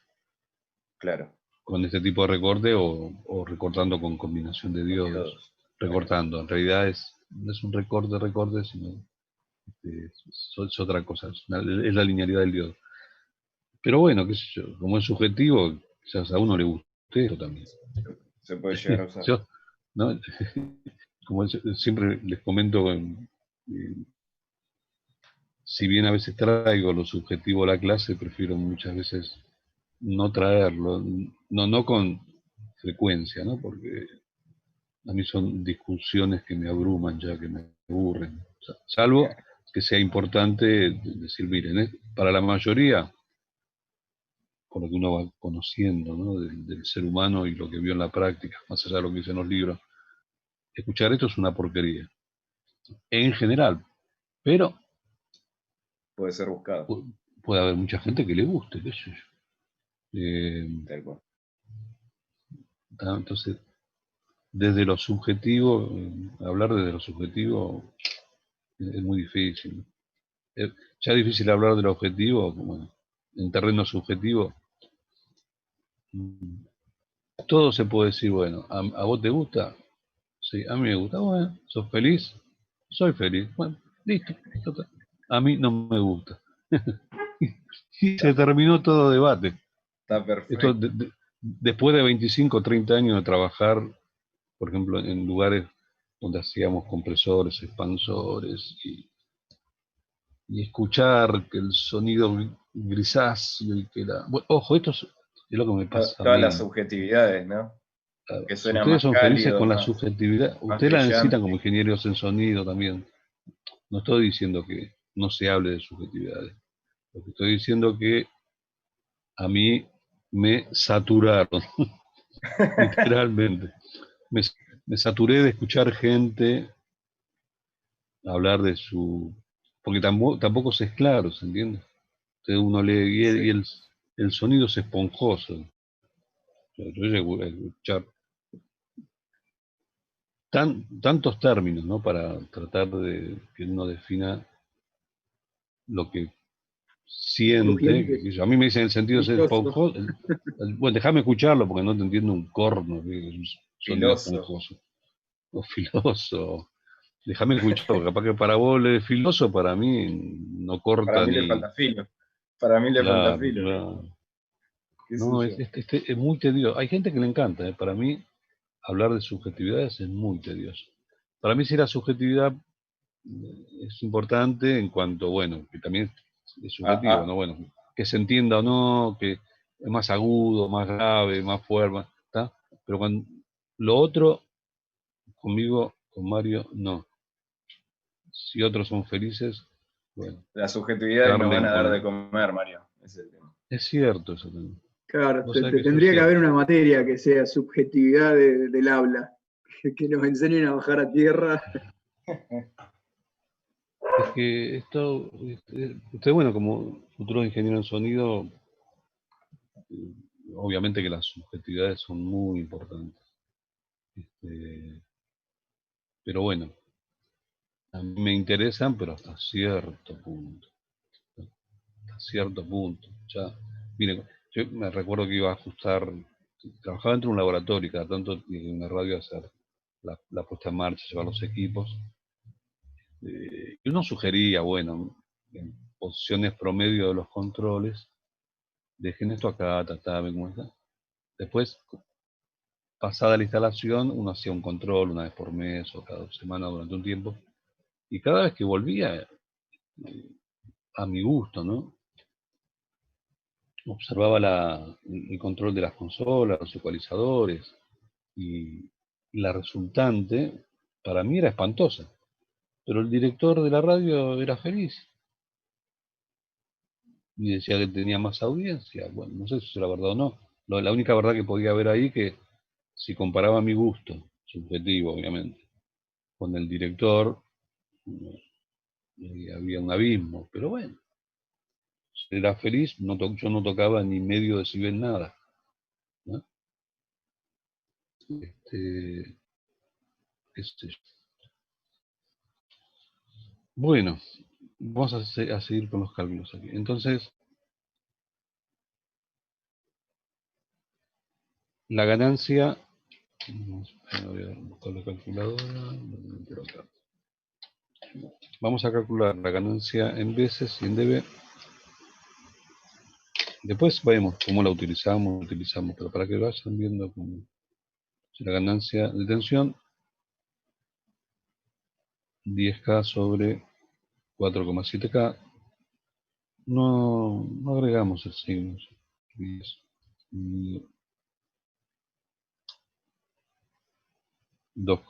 Claro. con este tipo de recorte o recortando con combinación de diodos. Diodos. Recortando, en realidad no es un recorte, sino es otra cosa, es la linealidad del diodo. Pero bueno, qué sé yo, como es subjetivo, quizás a uno le guste eso también. Se puede llegar a usar. Yo, ¿no? Como siempre les comento, si bien a veces traigo lo subjetivo a la clase, prefiero muchas veces no traerlo, no con frecuencia, ¿no? Porque a mí son discusiones que me abruman ya, que me aburren. O sea, salvo que sea importante decir, miren, para la mayoría, por lo que uno va conociendo, ¿no? Del ser humano y lo que vio en la práctica, más allá de lo que dicen los libros, escuchar esto es una porquería, en general, pero Puede ser buscado. puede haber mucha gente que le guste, qué sé yo. Tal cual. Entonces, desde lo subjetivo, hablar desde lo subjetivo es muy difícil. Ya es difícil hablar de lo objetivo, bueno, en terreno subjetivo, todo se puede decir, bueno, ¿a vos te gusta? Sí, a mí me gusta, bueno, ¿sos feliz? Soy feliz, bueno, listo, total. A mí no me gusta. Y se terminó todo debate. Está Esto, perfecto. después de 25 o 30 años de trabajar, por ejemplo, en lugares donde hacíamos compresores, expansores, y escuchar que el sonido grisáceo y que la... Bueno, ojo, es lo que me pasa a Todas las mí. subjetividades, ¿no? Que Si suena ustedes más son felices cálido, con la más, subjetividad, más ustedes la necesitan como brillante. ingenieros en sonido también. No estoy diciendo que no se hable de subjetividades. Lo que estoy diciendo es que a mí me saturaron, literalmente. Me, me saturé de escuchar gente hablar de su... Porque tampoco se es claro, ¿se entiende? Entonces uno lee y, Sí. el sonido es esponjoso. Yo llego a escuchar tantos términos, ¿no? Para tratar de que uno defina lo que siente. Crujiente, A mí me dicen el sentido es brilloso, esponjoso. Bueno, déjame escucharlo porque no te entiendo un corno, que es un sonido Filoso. esponjoso. O filoso. Déjame escucharlo, capaz que para vos le es filoso, para mí no Para corta mí le ni... falta filo. Para mí le falta Claro, filo. claro. ¿Qué sé No, yo? es muy tedioso. Hay gente que le encanta, ¿eh? Para mí hablar de subjetividades es muy tedioso. Para mí si la subjetividad es importante en cuanto, bueno, que también es Ah, subjetivo, ¿no? ah. Bueno, que se entienda o no, que es más agudo, más grave, más fuerte, ¿está? Pero cuando lo otro, conmigo, con Mario, no. Si otros son felices, bueno, Las subjetividades nos van charlen a con dar de él. comer, Mario. Ese es el tema. Es cierto eso también. claro, Vos sabés que eso es tendría que haber cierto. una materia que sea subjetividad del habla, que nos enseñen a bajar a tierra. Es que usted, bueno, como futuro ingeniero en sonido, obviamente que las subjetividades son muy importantes. Este, pero bueno, a mí me interesan, pero hasta cierto punto. Hasta cierto punto. Ya, mire, yo me recuerdo que iba a ajustar, trabajaba dentro de un laboratorio, y cada tanto en una radio hacer la puesta en marcha, llevar los equipos. Y uno sugería, bueno, en posiciones promedio de los controles, dejen esto acá, ven cómo está. Después, pasada la instalación, uno hacía un control una vez por mes o cada 2 semanas durante un tiempo. Y cada vez que volvía, a mi gusto, ¿no? Observaba el control de las consolas, los ecualizadores, y la resultante para mí era espantosa. Pero el director de la radio era feliz y decía que tenía más audiencia. Bueno, no sé si es la verdad o no. La única verdad que podía haber ahí que si comparaba mi gusto, subjetivo obviamente, con el director, había un abismo. Pero bueno, si era feliz, yo no tocaba ni medio decibel nada, ¿no? Qué sé yo. Bueno, vamos a seguir con los cálculos aquí. Entonces, la ganancia, voy a buscar la calculadora, vamos a calcular la ganancia en veces y en dB. Después vemos cómo la utilizamos, pero para que vayan viendo cómo la ganancia de tensión, 10K sobre 4,7K, no agregamos el signo. 2,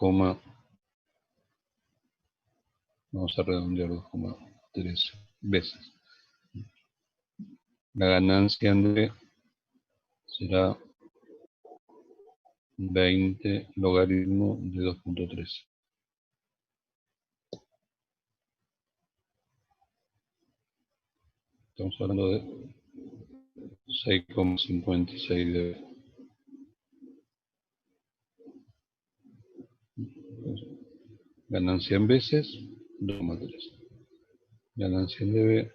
vamos a redondear 2,3 veces. La ganancia en D será 20 logaritmo de 2,3. Estamos hablando de 6,56 dB. Ganancia en veces, 2,3. Ganancia en dB,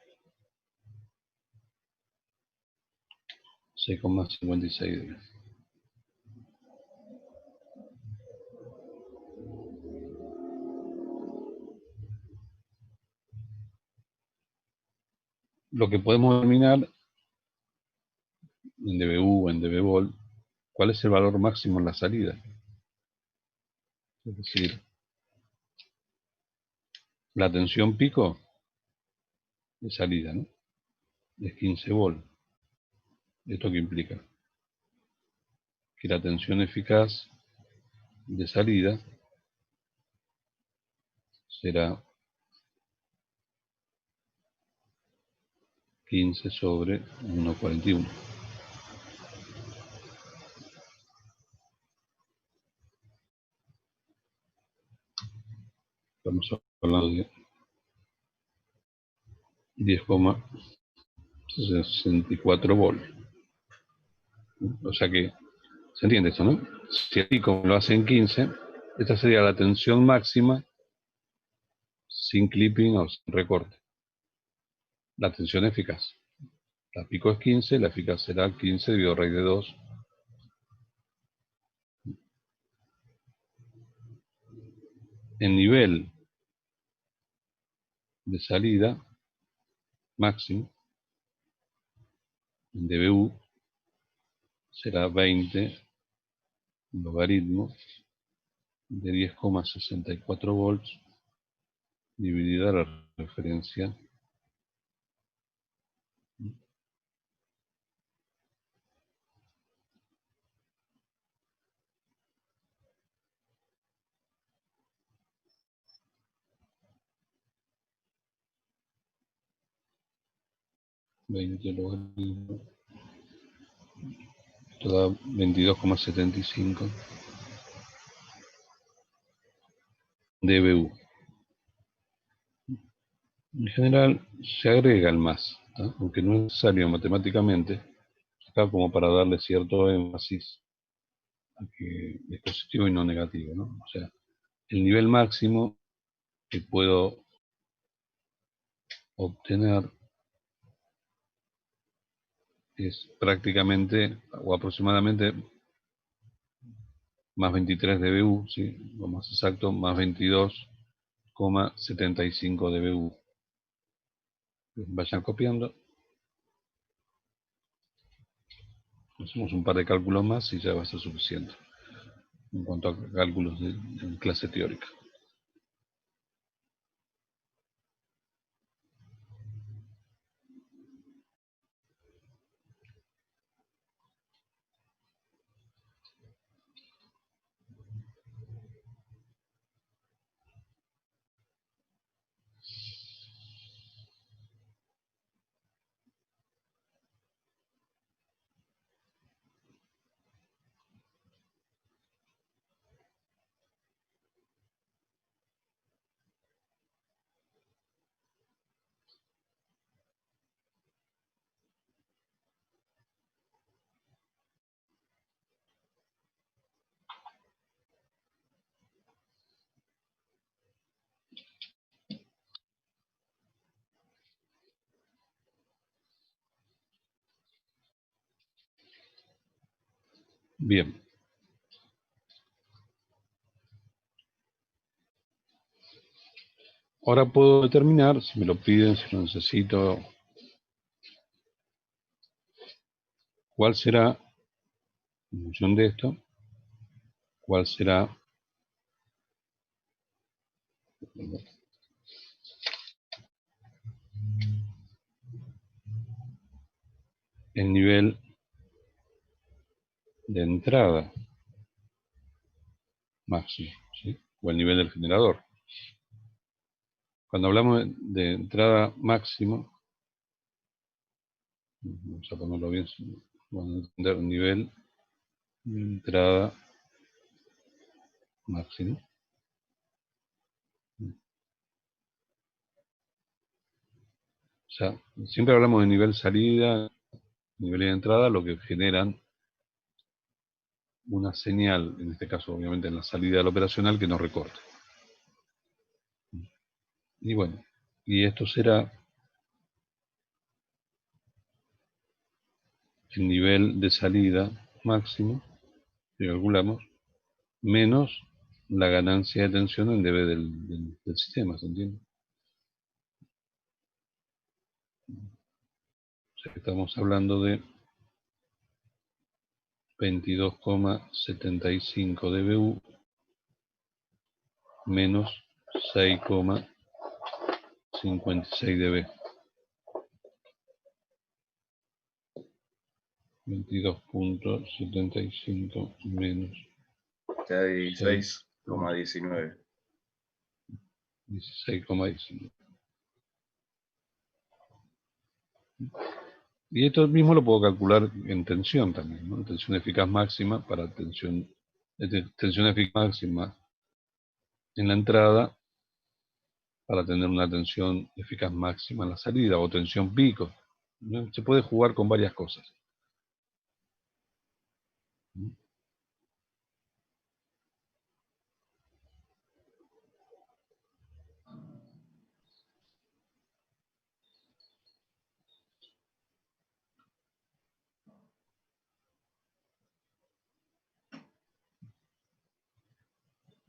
6,56 dB. Lo que podemos determinar en dBu o en dBvol, ¿cuál es el valor máximo en la salida? Es decir, la tensión pico de salida, ¿no? Es 15 volt. ¿Esto qué implica? Que la tensión eficaz de salida será 15 sobre 1,41. Estamos hablando de 10,64 volt. O sea que, ¿se entiende eso, no? Si así como lo hacen 15, esta sería la tensión máxima sin clipping o sin recorte. La tensión eficaz. La pico es 15, la eficaz será 15 dividido raíz de 2. El nivel de salida máximo en dBu será 20 logaritmo de 10,64 volts dividida la referencia 20 logaritmo, esto da 22,75 dBu. En general se agrega el más, ¿tá? Aunque no es necesario matemáticamente, acá como para darle cierto énfasis a que es positivo y no negativo, ¿no? O sea, el nivel máximo que puedo obtener es prácticamente o aproximadamente más 23 dBu, ¿sí? Lo más exacto, más 22,75 dBu. Vayan copiando. Hacemos un par de cálculos más y ya va a ser suficiente en cuanto a cálculos en clase teórica. Bien. Ahora puedo determinar, si me lo piden, si lo necesito, cuál será, en función de esto, cuál será el nivel de entrada máximo, ¿sí? O el nivel del generador. Cuando hablamos de entrada máximo, vamos a ponerlo bien, vamos a entender un nivel de entrada máximo. O sea, siempre hablamos de nivel salida, nivel de entrada, lo que generan una señal, en este caso obviamente en la salida del operacional, que nos recorte. Y bueno, y esto será el nivel de salida máximo, que calculamos, menos la ganancia de tensión en dB del sistema, ¿se entiende? O sea que estamos hablando de 22,75 dBu menos 6,56 dB. 22,75 menos Está 16,19. 16,19. Y esto mismo lo puedo calcular en tensión también, ¿no? Tensión eficaz máxima para tensión eficaz máxima en la entrada para tener una tensión eficaz máxima en la salida o tensión pico, ¿no? Se puede jugar con varias cosas.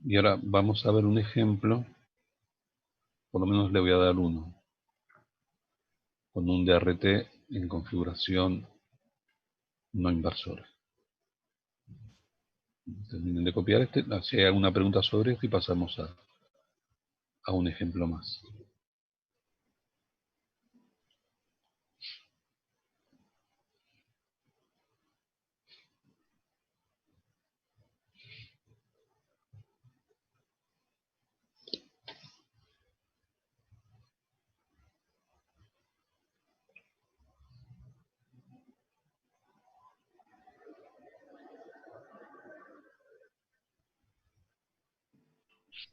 Y ahora vamos a ver un ejemplo, por lo menos le voy a dar uno, con un DRT en configuración no inversora. Terminen de copiar este, si hay alguna pregunta sobre esto y pasamos a un ejemplo más.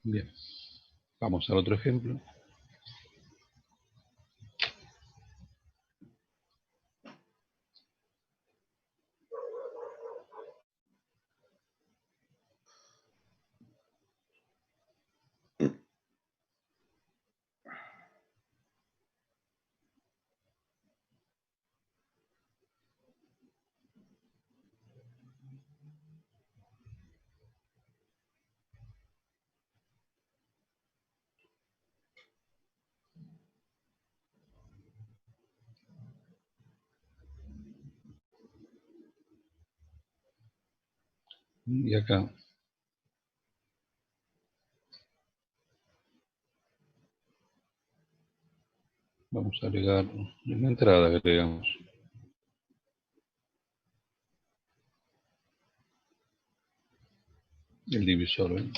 Bien, vamos al otro ejemplo. Y acá vamos a agregar, en la entrada agregamos el divisor, ¿ven?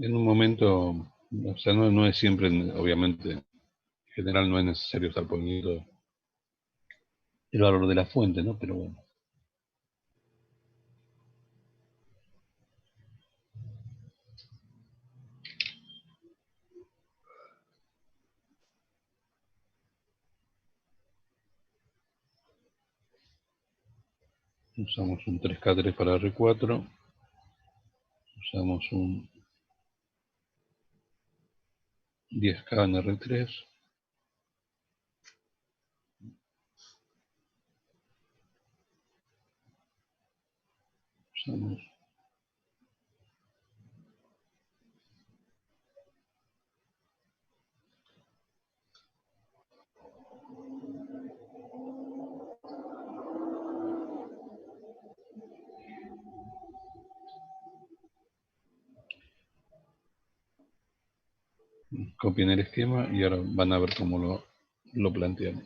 En un momento, o sea, no es siempre, obviamente, en general no es necesario estar poniendo el valor de la fuente, ¿no? Pero bueno. Usamos un 3K3 para R4. Usamos un 10K en R3. Usamos copien el esquema y ahora van a ver cómo lo planteamos.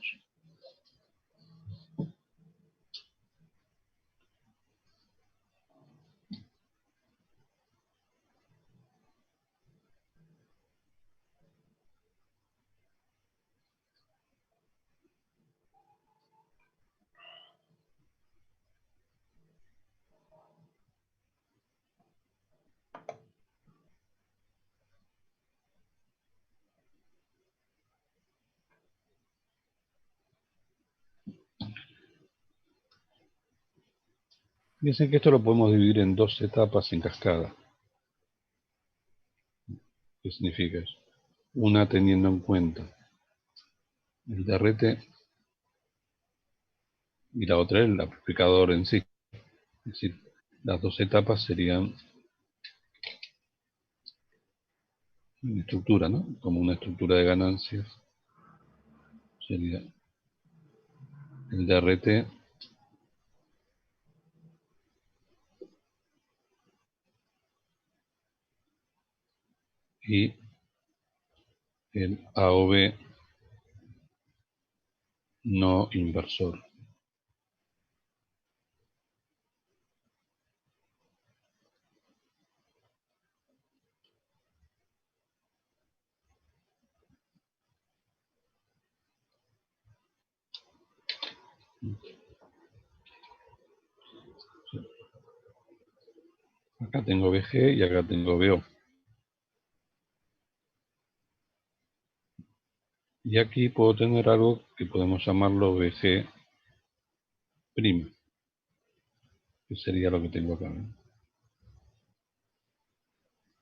Fíjense que esto lo podemos dividir en dos etapas en cascada. ¿Qué significa eso? Una teniendo en cuenta el DRT y la otra el amplificador en sí. Es decir, las dos etapas serían en estructura, ¿no? Como una estructura de ganancias. Sería el DRT y el AOB no inversor. Acá tengo BG y acá tengo BO. Y aquí puedo tener algo que podemos llamarlo BG', que sería lo que tengo acá, ¿no?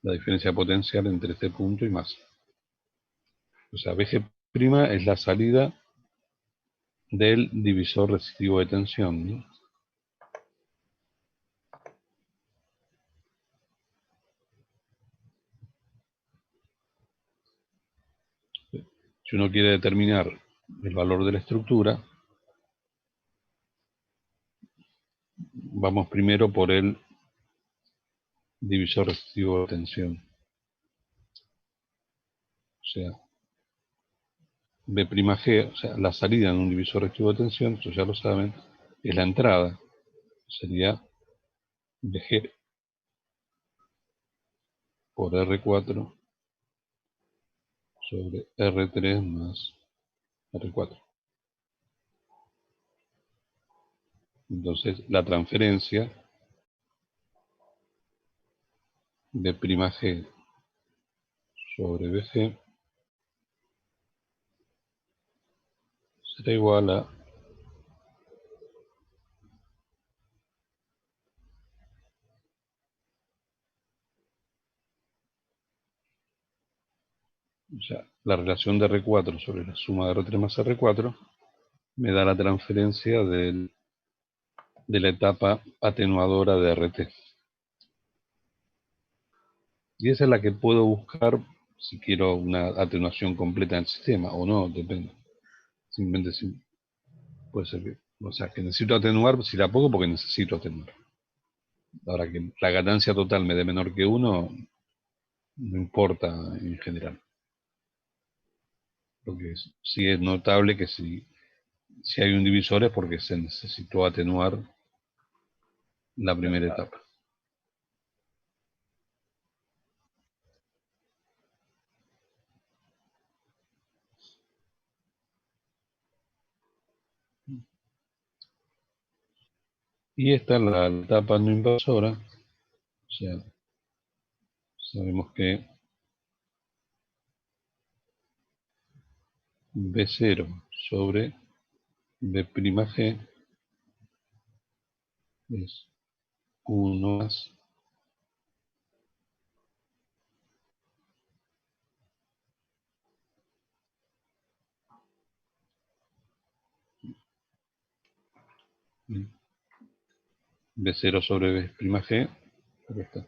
La diferencia potencial entre este punto y masa. O sea, BG' es la salida del divisor resistivo de tensión, ¿no? Si uno quiere determinar el valor de la estructura, vamos primero por el divisor resistivo de tensión. O sea, B'G, o sea, la salida en un divisor resistivo de tensión, eso ya lo saben, es la entrada. Sería Bg por R4 sobre R3 más R4. Entonces, la transferencia de B'G sobre Bg será igual a o sea, la relación de R4 sobre la suma de R3 más R4 me da la transferencia de la etapa atenuadora de RT. Y esa es la que puedo buscar si quiero una atenuación completa del sistema, o no, depende. Simplemente puede ser que, o sea, que necesito atenuar, si la pongo porque necesito atenuar. Ahora que la ganancia total me dé menor que 1, no importa en general. Lo que sí es notable que si hay un divisor es porque se necesitó atenuar la primera etapa. Y esta es la etapa no inversora. O sea, sabemos que B0 sobre B'G es 1 más B0 sobre B'G, acá está.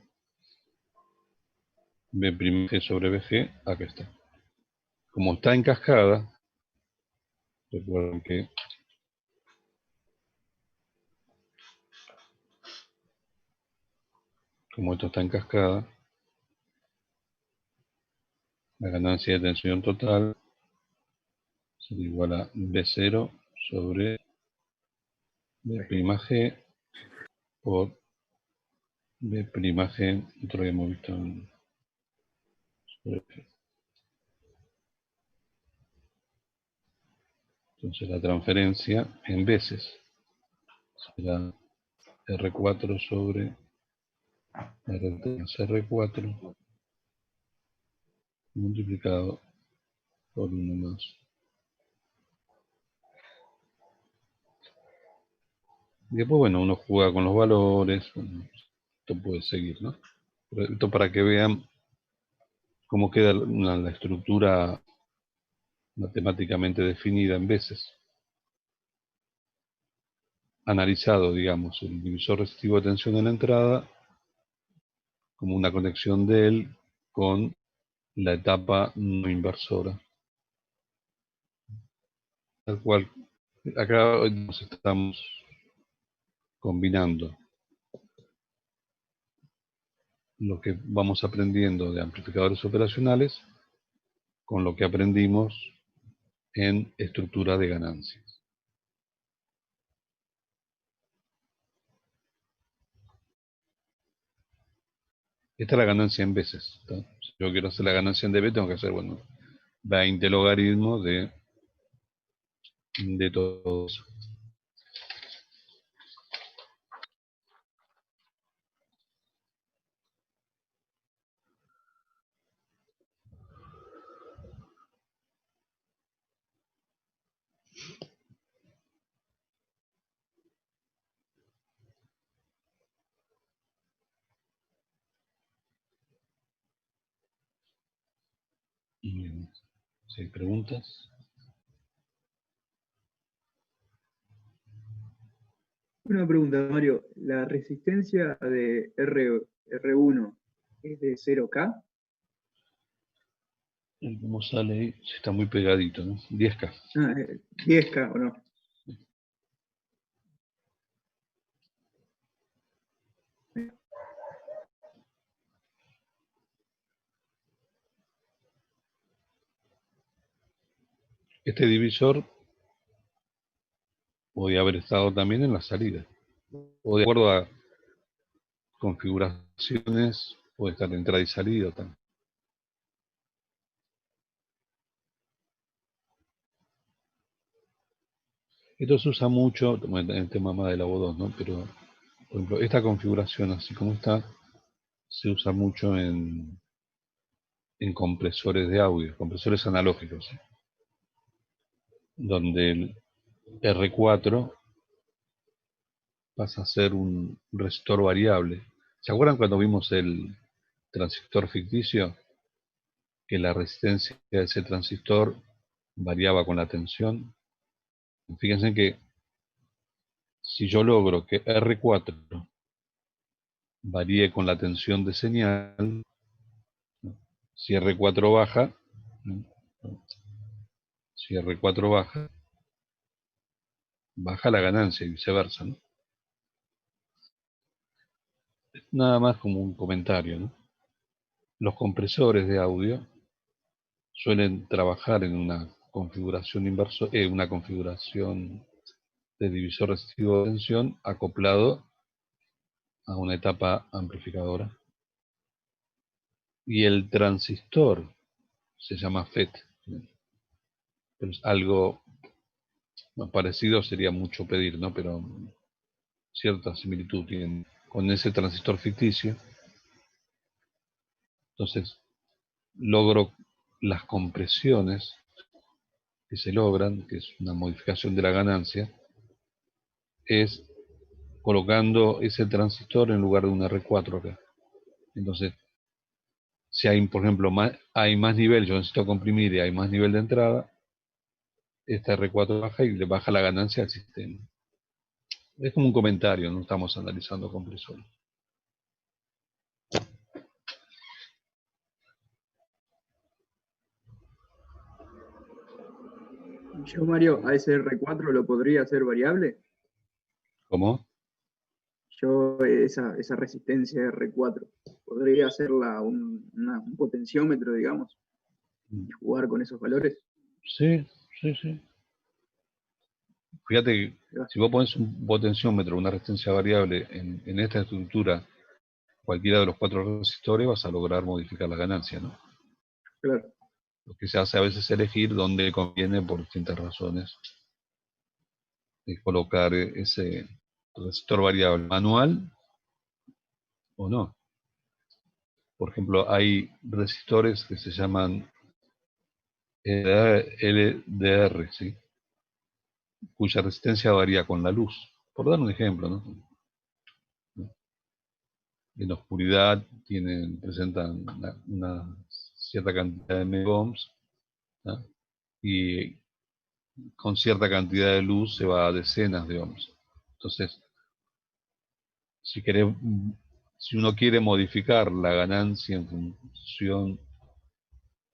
B'G sobre Bg, acá está. Como está en cascada, recuerden que como esto está en cascada, la ganancia de tensión total sería igual a B0 sobre B'G por B'G, otro que hemos visto en sobre G. Entonces la transferencia en veces será R4 sobre RT más R4 multiplicado por 1 más. Y después, bueno, uno juega con los valores, bueno, esto puede seguir, ¿no? Pero esto para que vean cómo queda la estructura matemáticamente definida en veces. Analizado, digamos, el divisor resistivo de tensión en la entrada como una conexión de él con la etapa no inversora. Tal cual, acá nos estamos combinando lo que vamos aprendiendo de amplificadores operacionales con lo que aprendimos en estructura de ganancias. Esta es la ganancia en veces. ¿Tá? Si yo quiero hacer la ganancia en dB, tengo que hacer, bueno, 20 logaritmos de todo eso. Bien. Si hay preguntas. Una pregunta, Mario. ¿La resistencia de R1 es de 0K? ¿Cómo sale ahí? Está muy pegadito, ¿no? 10K. Ah, 10K o no. Este divisor podría haber estado también en la salida. O de acuerdo a configuraciones, puede estar de entrada y salida también. Esto se usa mucho en el tema más de la O2, ¿no? Pero, por ejemplo, esta configuración, así como está, se usa mucho en compresores de audio, compresores analógicos, ¿sí? Donde el R4 pasa a ser un resistor variable. ¿Se acuerdan cuando vimos el transistor ficticio? Que la resistencia de ese transistor variaba con la tensión. Fíjense que si yo logro que R4 varíe con la tensión de señal, si R4 baja, si R4 baja, baja la ganancia y viceversa, ¿no? Nada más como un comentario, ¿no? Los compresores de audio suelen trabajar en una configuración una configuración de divisor resistivo de tensión acoplado a una etapa amplificadora. Y el transistor se llama FET. Pero es algo parecido, sería mucho pedir, ¿no? Pero cierta similitud tienen con ese transistor ficticio. Entonces, logro las compresiones que se logran, que es una modificación de la ganancia, es colocando ese transistor en lugar de un R4 acá. Entonces, si hay, por ejemplo, hay más nivel, yo necesito comprimir y hay más nivel de entrada, esta R4 baja y le baja la ganancia al sistema. Es como un comentario, no estamos analizando compresores. Yo, Mario, a ese R4 lo podría hacer variable. ¿Cómo? Yo, esa resistencia R4, podría hacerla un potenciómetro, digamos, y jugar con esos valores. Sí, sí, sí. Fíjate que si vos pones un potenciómetro, una resistencia variable en esta estructura, cualquiera de los 4 resistores, vas a lograr modificar la ganancia, ¿no? Claro. Lo que se hace a veces es elegir dónde conviene, por distintas razones, colocar ese resistor variable manual o no. Por ejemplo, hay resistores que se llaman LDR, ¿sí? Cuya resistencia varía con la luz. Por dar un ejemplo, ¿no? En la oscuridad presentan una cierta cantidad de megohms, ¿no? Y con cierta cantidad de luz se va a decenas de ohms. Entonces, si uno quiere modificar la ganancia en función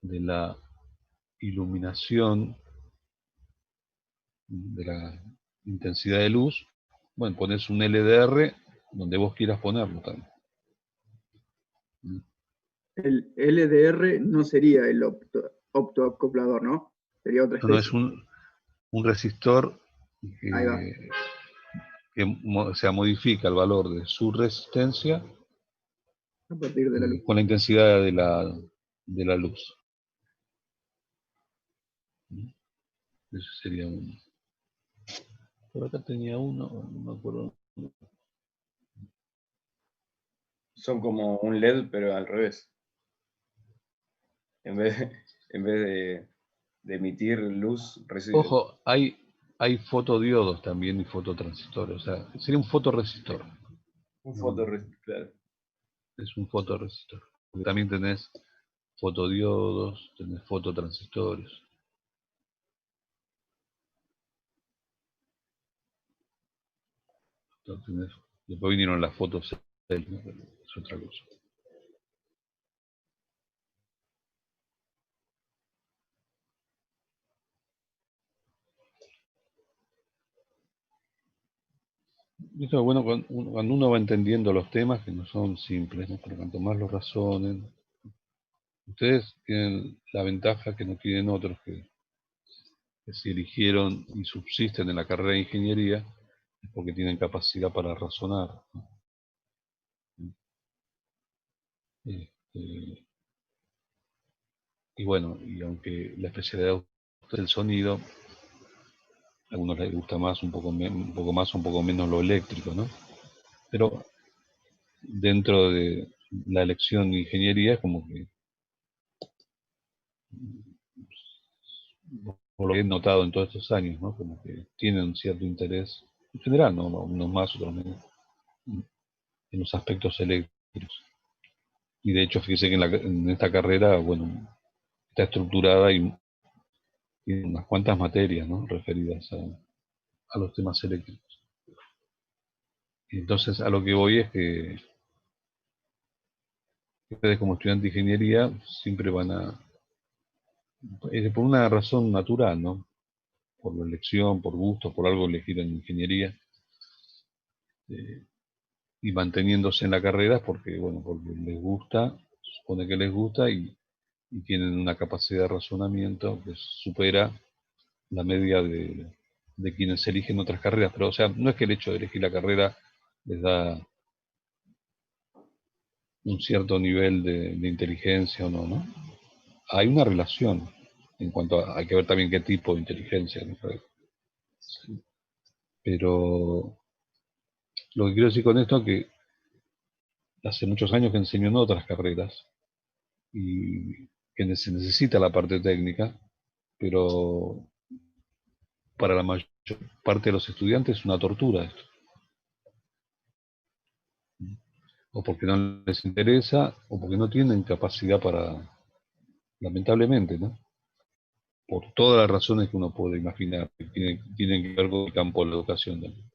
de la iluminación, de la intensidad de luz, bueno, pones un LDR donde vos quieras ponerlo también. El LDR no sería el optoacoplador, ¿no? Sería otra No, especie. es un resistor Ahí va. que modifica el valor de su resistencia A partir de la luz. con la intensidad de la luz. Ese sería uno. Por acá tenía uno, no me acuerdo. Son como un LED, pero al revés. En vez de emitir luz, recibe. Ojo, hay fotodiodos también y fototransistores. O sea, sería un fotoresistor. Un fotorresistor, claro. Es un fotoresistor. Porque también tenés fotodiodos, tenés fototransistores. Entonces, después vinieron las fotos, ¿no? Es otra cosa. Esto es bueno cuando uno va entendiendo los temas que no son simples, ¿no? Pero cuanto más lo razonen. Ustedes tienen la ventaja que no tienen otros que si eligieron y subsisten en la carrera de ingeniería es porque tienen capacidad para razonar, ¿no? Y bueno, y aunque la especialidad es el sonido, a algunos les gusta más, un poco más, un poco menos lo eléctrico, ¿no? Pero dentro de la elección de ingeniería es como que, por lo que he notado en todos estos años, ¿no? Como que tienen cierto interés, en general, ¿no? Unos más, otros menos, en los aspectos eléctricos. Y de hecho, fíjese que en esta carrera, bueno, está estructurada y tiene unas cuantas materias, ¿no? Referidas a los temas eléctricos. Y entonces, a lo que voy es que ustedes como estudiantes de ingeniería siempre van a, por una razón natural, ¿no? Por la elección, por gusto, por algo elegido en ingeniería, y manteniéndose en la carrera es porque, bueno, porque les gusta, se supone que les gusta y tienen una capacidad de razonamiento que supera la media de quienes eligen otras carreras. Pero, o sea, no es que el hecho de elegir la carrera les da un cierto nivel de inteligencia o no, ¿no? Hay una relación en cuanto hay que ver también qué tipo de inteligencia, ¿no? Pero lo que quiero decir con esto es que hace muchos años que enseño en otras carreras y que se necesita la parte técnica, pero para la mayor parte de los estudiantes es una tortura esto. o porque no les interesa, o porque no tienen capacidad para, lamentablemente, ¿no? Por todas las razones que uno puede imaginar, que tienen que ver con el campo de la educación también.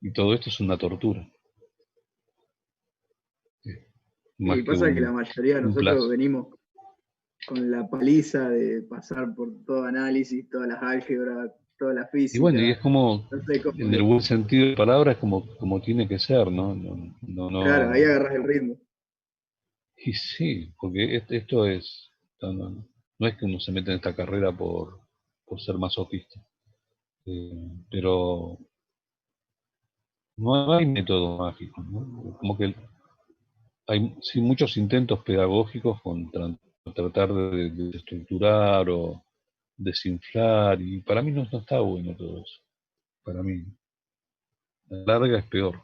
Y todo esto es una tortura. Más Y que pasa que la mayoría de un nosotros plazo. venimos con la paliza de pasar por todo análisis, todas las álgebras, toda la Y bueno, y es física. como, No sé cómo en el buen sentido de la palabra, es como tiene que ser, ¿no? claro, ahí agarras el ritmo. Y sí, porque esto es, no es que uno se mete en esta carrera por ser masoquista, pero no hay método mágico, ¿no? Como que hay sí, muchos intentos pedagógicos con tratar de estructurar o desinflar, y para mí no está bueno todo eso. Para mí, a la larga es peor.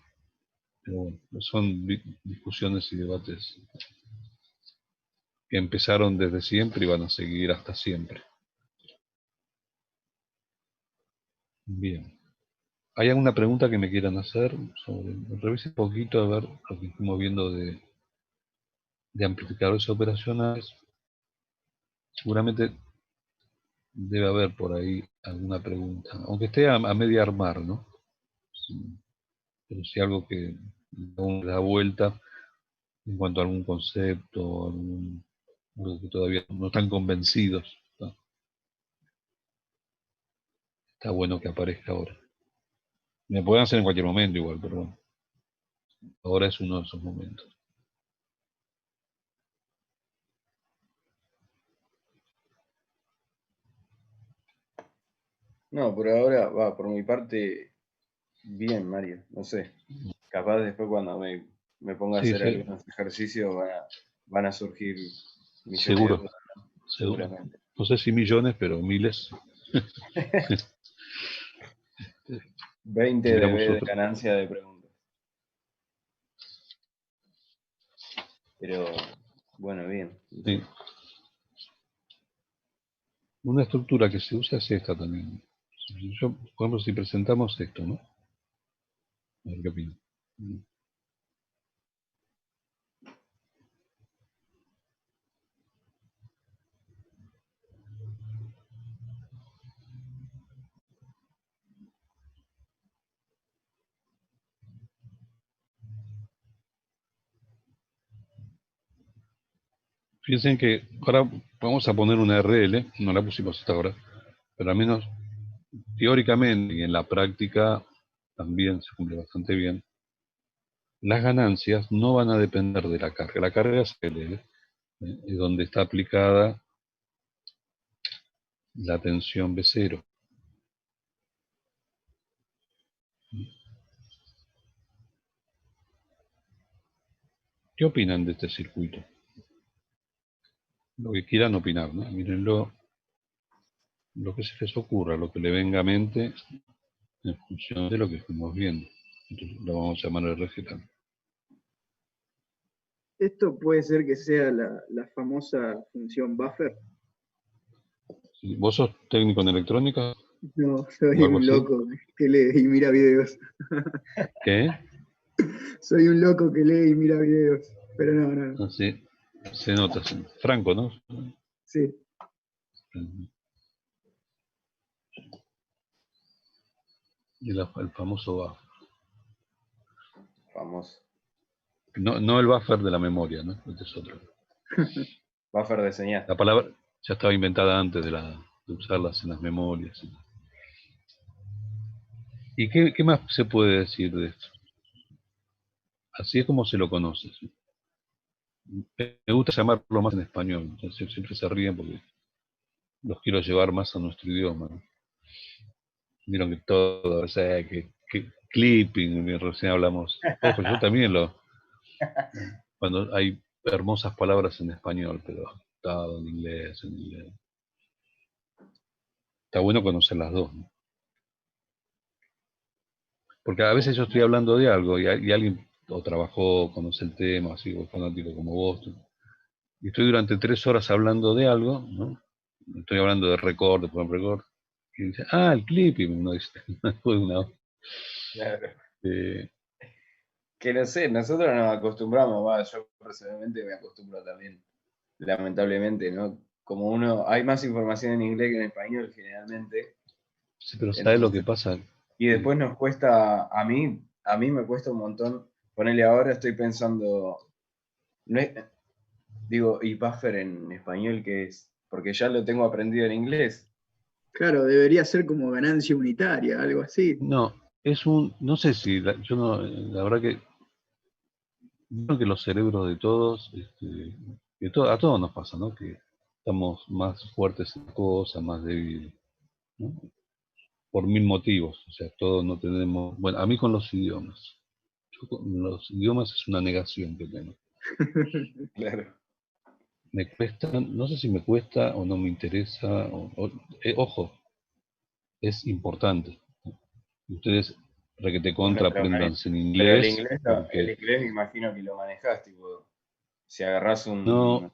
Pero bueno, son discusiones y debates que empezaron desde siempre y van a seguir hasta siempre. Bien. ¿Hay alguna pregunta que me quieran hacer? Revise un poquito a ver lo que estamos viendo de amplificadores operacionales. Seguramente debe haber por ahí alguna pregunta, aunque esté a media armar, ¿no? Sí, pero si algo que da vuelta en cuanto a algún concepto, algo que todavía no están convencidos, ¿no? Está bueno que aparezca ahora. Me pueden hacer en cualquier momento igual, pero bueno, ahora es uno de esos momentos. No, por ahora, va, por mi parte, bien, Mario. No sé. Capaz después cuando me ponga a Sí, hacer sí, algunos ejercicios van a surgir millones de seguro, dudas, seguro. seguramente. No sé si millones, pero miles. 20 Miramos de otro. ganancia de preguntas. Pero, bueno, bien. Sí. Una estructura que se usa es esta también. Por ejemplo, si presentamos esto, ¿no? A ver qué opinan. Fíjense que ahora vamos a poner una RL, no la pusimos hasta ahora, pero al menos teóricamente y en la práctica también se cumple bastante bien. Las ganancias no van a depender de la carga. La carga es L, es donde está aplicada la tensión B0. ¿Qué opinan de este circuito? Lo que quieran opinar, ¿no? Mírenlo, lo que se les ocurra, lo que le venga a mente en función de lo que fuimos viendo. Entonces, lo vamos a llamar el recital. Esto puede ser que sea la famosa función buffer. Si ¿Vos sos técnico en electrónica No, o soy algo un así? loco que lee y mira videos. ¿Qué? Soy un loco que lee y mira videos. Pero no. Así se nota. Franco, ¿no? Sí. El famoso buffer. Famoso. No el buffer de la memoria, ¿no? Este es otro. Buffer de señal. La palabra ya estaba inventada antes de usarlas en las memorias. ¿Y qué más se puede decir de esto? Así es como se lo conoce. ¿Sí? Me gusta llamarlo más en español. Entonces siempre se ríen porque los quiero llevar más a nuestro idioma, ¿no? Vieron que todo, o sea, que clipping, recién hablamos. Ojo, yo también cuando hay hermosas palabras en español, pero todo en inglés. Está bueno conocer las dos, ¿no? Porque a veces yo estoy hablando de algo y alguien o trabajó, conoce el tema, así, o es fanático como vos, y estoy durante 3 horas hablando de algo, ¿no? Estoy hablando de record, por ejemplo, record, y dice, el clip, y uno dice, después de una hora. Claro. Que no sé, nosotros nos acostumbramos, yo personalmente me acostumbro también, lamentablemente, ¿no? Como hay más información en inglés que en español generalmente, Sí, pero ¿sabes lo que entonces, pasa? y después nos cuesta, a mí me cuesta un montón, ponerle ahora estoy pensando, no es- digo, y buffer en español, ¿qué es? Porque ya lo tengo aprendido en inglés. Claro, debería ser como ganancia unitaria, algo así. No, no sé si, yo no, la verdad que creo que los cerebros de todos, a todos nos pasa, ¿no? Que estamos más fuertes en cosas, más débiles, ¿no? Por mil motivos, o sea, todos no tenemos, bueno, a mí con los idiomas, yo con los idiomas es una negación que tengo. Claro. Me cuesta, no sé si me cuesta o no me interesa, ojo, es importante. Ustedes, requete Bueno, contra, apréndanse en pero inglés, el porque inglés me imagino que lo manejás, tipo, si agarrás no,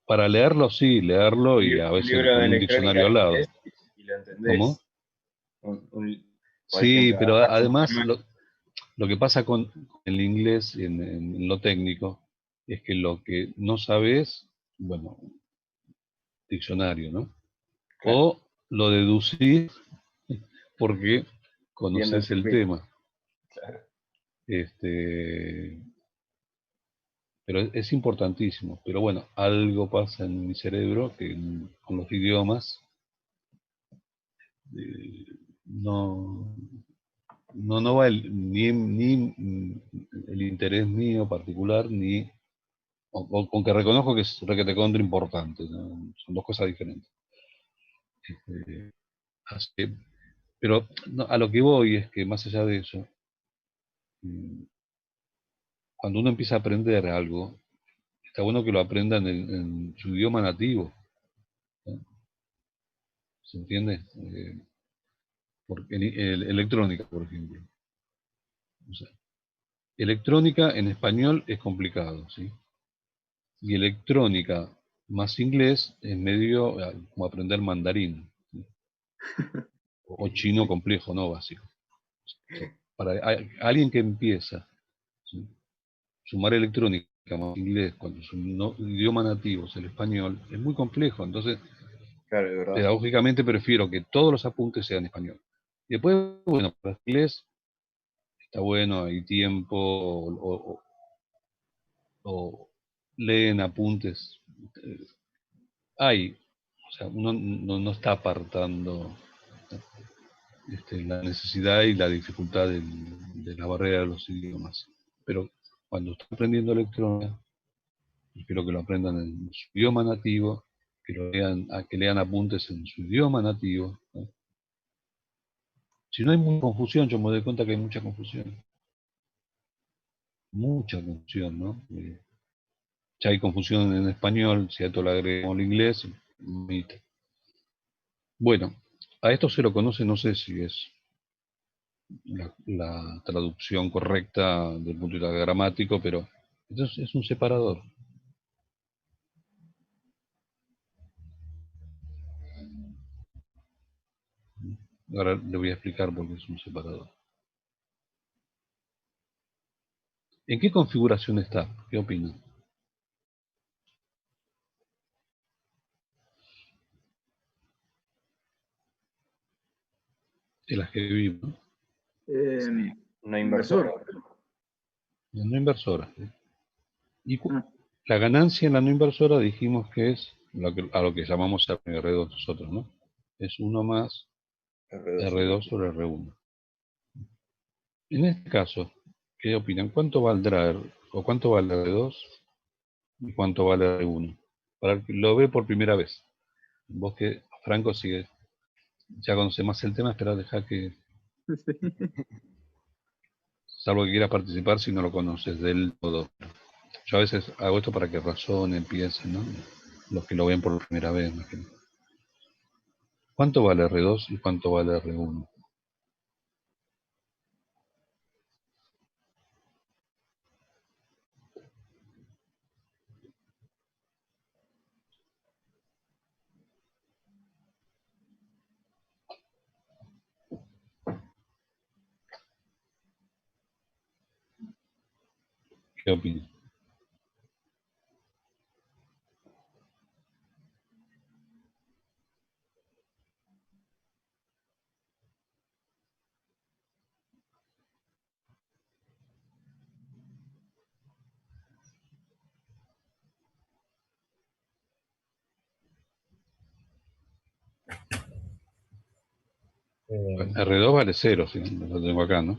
para leerlo sí, leerlo y a un veces libro de con un electrónica diccionario al en lado. inglés y lo ¿Cómo? entendés. Por Sí, ejemplo, pero agarrás un además manual. lo que pasa con el inglés en lo técnico es que lo que no sabes, bueno, diccionario, ¿no? Claro, O lo deducís porque viendo el conoces el filmito. tema. Claro. Este, pero es importantísimo. Pero bueno, algo pasa en mi cerebro que con los idiomas eh, no, no va ni el interés mío particular, ni con que reconozco que es requete contra importante, ¿no? Son dos cosas diferentes. Este, así pero a lo que voy es que más allá de eso, mm, cuando uno empieza a aprender algo, está bueno que lo aprenda en su idioma nativo, ¿no? ¿Se entiende? Porque electrónica, por ejemplo. O sea, electrónica en español es complicado, ¿sí? Y electrónica más inglés es medio como aprender mandarín, ¿sí? O chino complejo, no básico. O sea, para alguien que empieza, ¿sí? Sumar electrónica más inglés cuando su idioma nativo es el español es muy complejo. Entonces, Claro, de verdad. pedagógicamente prefiero que todos los apuntes sean en español. Y después, bueno, para inglés está bueno, hay tiempo, o leen apuntes. eh, Hay, o sea, uno no está apartando la necesidad y la dificultad de la barrera de los idiomas. Pero cuando está aprendiendo electrónica, prefiero que lo aprendan en su idioma nativo, que lean apuntes en su idioma nativo, ¿no? Si no hay mucha confusión, yo me doy cuenta que hay mucha confusión, ¿no? Ya hay confusión en español, si a esto le agregamos el inglés, bueno, a esto se lo conoce, no sé si es la traducción correcta desde el punto de vista gramático, pero entonces es un separador. Ahora le voy a explicar por qué es un separador. ¿En qué configuración está? ¿Qué opinan? En las que vivimos, ¿no? Eh, Una inversora. inversor. En no inversora. ¿Sí? Y Ah, la ganancia en la no inversora dijimos que es a lo que llamamos R2 nosotros, ¿no? Es 1 más R2 sobre R2 sobre R1. En este caso, ¿qué opinan? ¿Cuánto valdrá o cuánto vale R2 y cuánto vale R1? Para el que lo ve por primera vez. Vos que, Franco, sigue, ya conoce más el tema, espera, deja que, salvo que quieras participar si no lo conoces del todo. Yo a veces hago esto para que razonen, piensen, ¿no? Los que lo ven por primera vez, imagino. ¿Cuánto vale R2 y cuánto vale R1? ¿Qué opina? Bueno, R2 vale 0, si lo tengo acá, ¿no?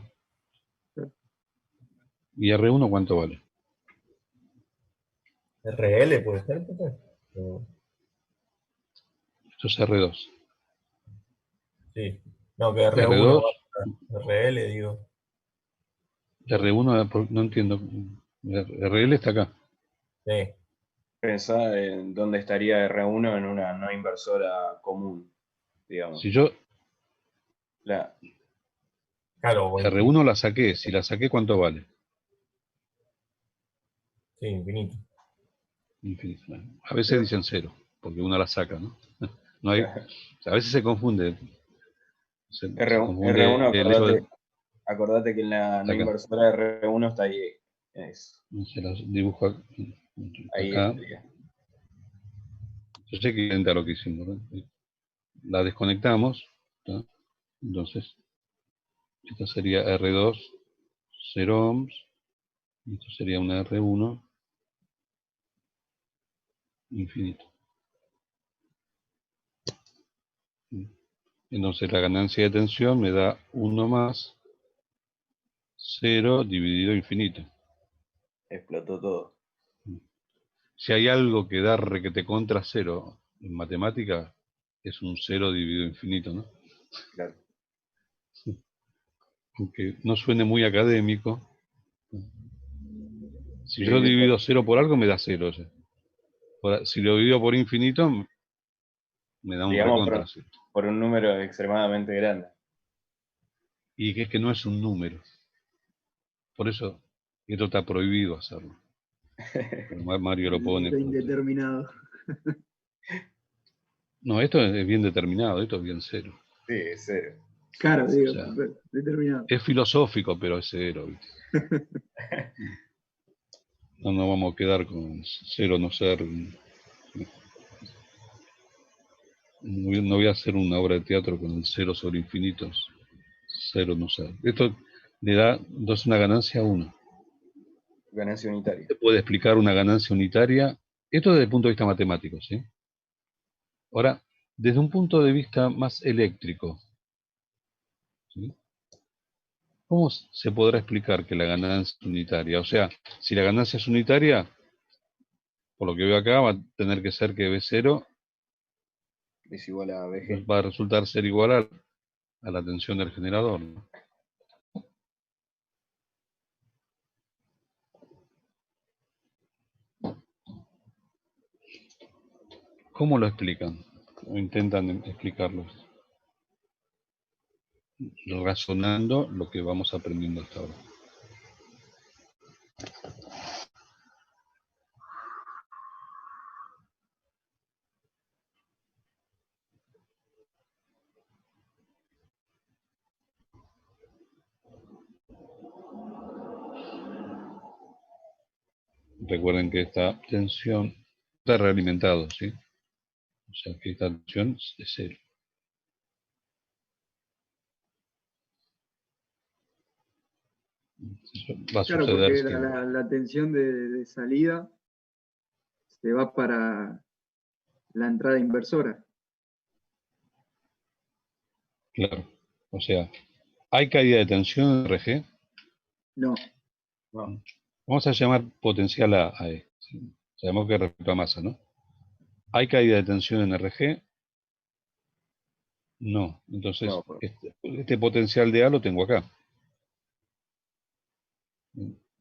¿Y R1 cuánto vale? RL puede ser, Pepe. Esto es R2. Sí. No, que R1 R2, RL, digo. R1, no entiendo. RL está acá. Sí. Pensá en dónde estaría R1 en una no inversora común, digamos. Si yo Claro, o infinito. R1 la saqué, si la saqué, ¿cuánto vale? Sí, infinito. Infinito. A veces dicen 0, porque uno la saca, ¿no? No hay, a veces se confunde. Se confunde R1, el hecho de... acordate que en la no Acá. inversora R1 está ahí. Se las dibujo Ahí acá. estaría. Yo sé que entra lo que hicimos, ¿no? La desconectamos, ¿no? Entonces, esto sería R2, 0 ohms, y esto sería una R1 infinito. Entonces la ganancia de tensión me da 1 más 0 dividido infinito. Explotó todo. Si hay algo que da requete contra 0 en matemática, es un 0 dividido infinito, ¿no? Claro. Aunque no suene muy académico, si yo Sí, divido 0 por algo, me da 0. Si lo divido por infinito, me da un digamos recontra 0. por un número extremadamente grande. Y que es que no es un número. Por eso, esto está prohibido hacerlo. Pero Mario lo pone. Número indeterminado. No, esto es bien determinado, esto es bien 0. Sí, es 0. Claro, digo, O sea, determinado. es filosófico, pero es 0. ¿Viste? No nos vamos a quedar con 0 no ser. No voy a hacer una obra de teatro con el 0 sobre infinitos. 0 no ser. Esto le da entonces una ganancia a 1. Ganancia unitaria. Se puede explicar una ganancia unitaria. Esto desde el punto de vista matemático, ¿sí? Ahora, desde un punto de vista más eléctrico, ¿sí? ¿Cómo se podrá explicar que la ganancia es unitaria? O sea, si la ganancia es unitaria, por lo que veo acá, va a tener que ser que B0 Es igual a BG. va a resultar ser igual a la tensión del generador, ¿no? ¿Cómo lo explican? O intentan explicarlo. Razonando lo que vamos aprendiendo hasta ahora. Recuerden que esta tensión está realimentado, ¿sí? O sea que esta tensión es 0. Eso va a Claro, suceder porque siempre. la tensión de salida se va para la entrada inversora. Claro. O sea, ¿hay caída de tensión en RG? No, No. Vamos a llamar potencial a E. ¿Sí? Sabemos que es respecto a masa, ¿no? ¿Hay caída de tensión en RG? No. Entonces, No, este potencial de A lo tengo acá.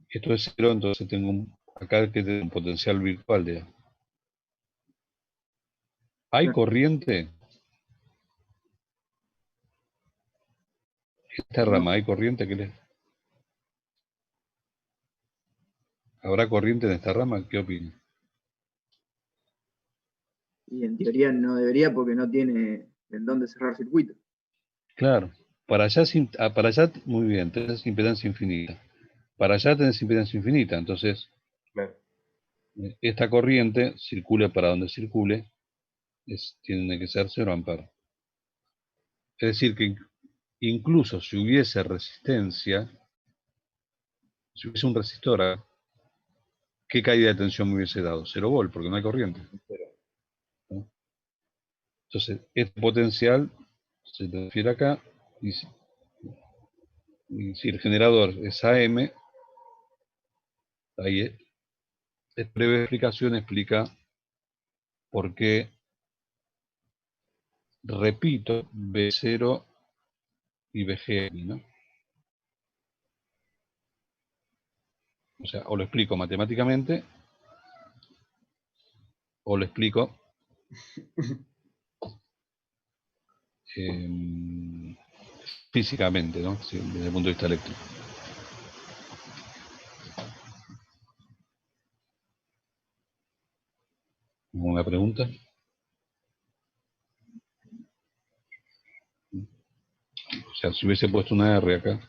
Esto es 0, entonces tengo acá que tengo un potencial virtual de A. ¿Hay corriente? Esta rama, no. ¿hay corriente? ¿Habrá corriente en esta rama? ¿Qué opina? Y en teoría no debería porque no tiene en dónde cerrar circuito. Claro. Para allá, muy bien, entonces es impedancia infinita. para allá tenés impedancia infinita, entonces Claro. esta corriente, circule para donde circule, tiene que ser 0 amperes. Es decir, que incluso si hubiese resistencia, si hubiese un resistor acá, ¿qué caída de tensión me hubiese dado? 0 volt, porque no hay corriente. ¿No? Entonces, este potencial se transfiere acá, y si el generador es AM, ahí esta breve explicación explica por qué, repito, B0 y BGM, ¿no? O sea, o lo explico matemáticamente, o lo explico físicamente, ¿no? Sí, desde el punto de vista eléctrico. ¿Alguna pregunta? O sea, si hubiese puesto una R acá.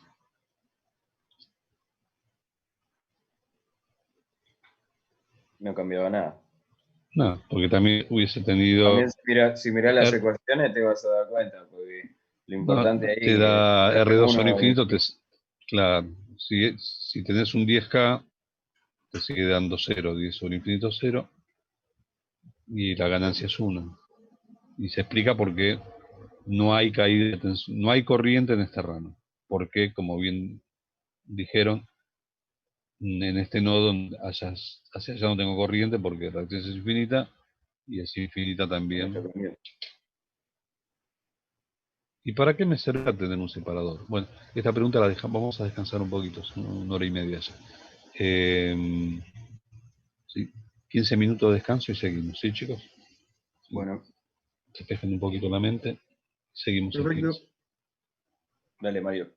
No cambiaba nada. No, porque también hubiese tenido... También si mirás las ecuaciones te vas a dar cuenta, porque lo importante ahí te da es R2 sobre R1 infinito, claro, si tenés un 10K, te sigue dando 0, 10 sobre infinito 0, y la ganancia es 1. Y se explica por qué no hay caída de tensión, no hay corriente en este ramo. Porque, como bien dijeron, en este nodo hacia allá no tengo corriente porque la resistencia es infinita y es infinita también. ¿Y para qué me servirá tener un separador? Bueno, esta pregunta la dejamos, vamos a descansar un poquito, son 1 hora y media ya. Sí, 15 minutos de descanso y seguimos, ¿sí, chicos? Bueno, Despejen un poquito la mente, seguimos en Perfecto. 15. dale, Mario.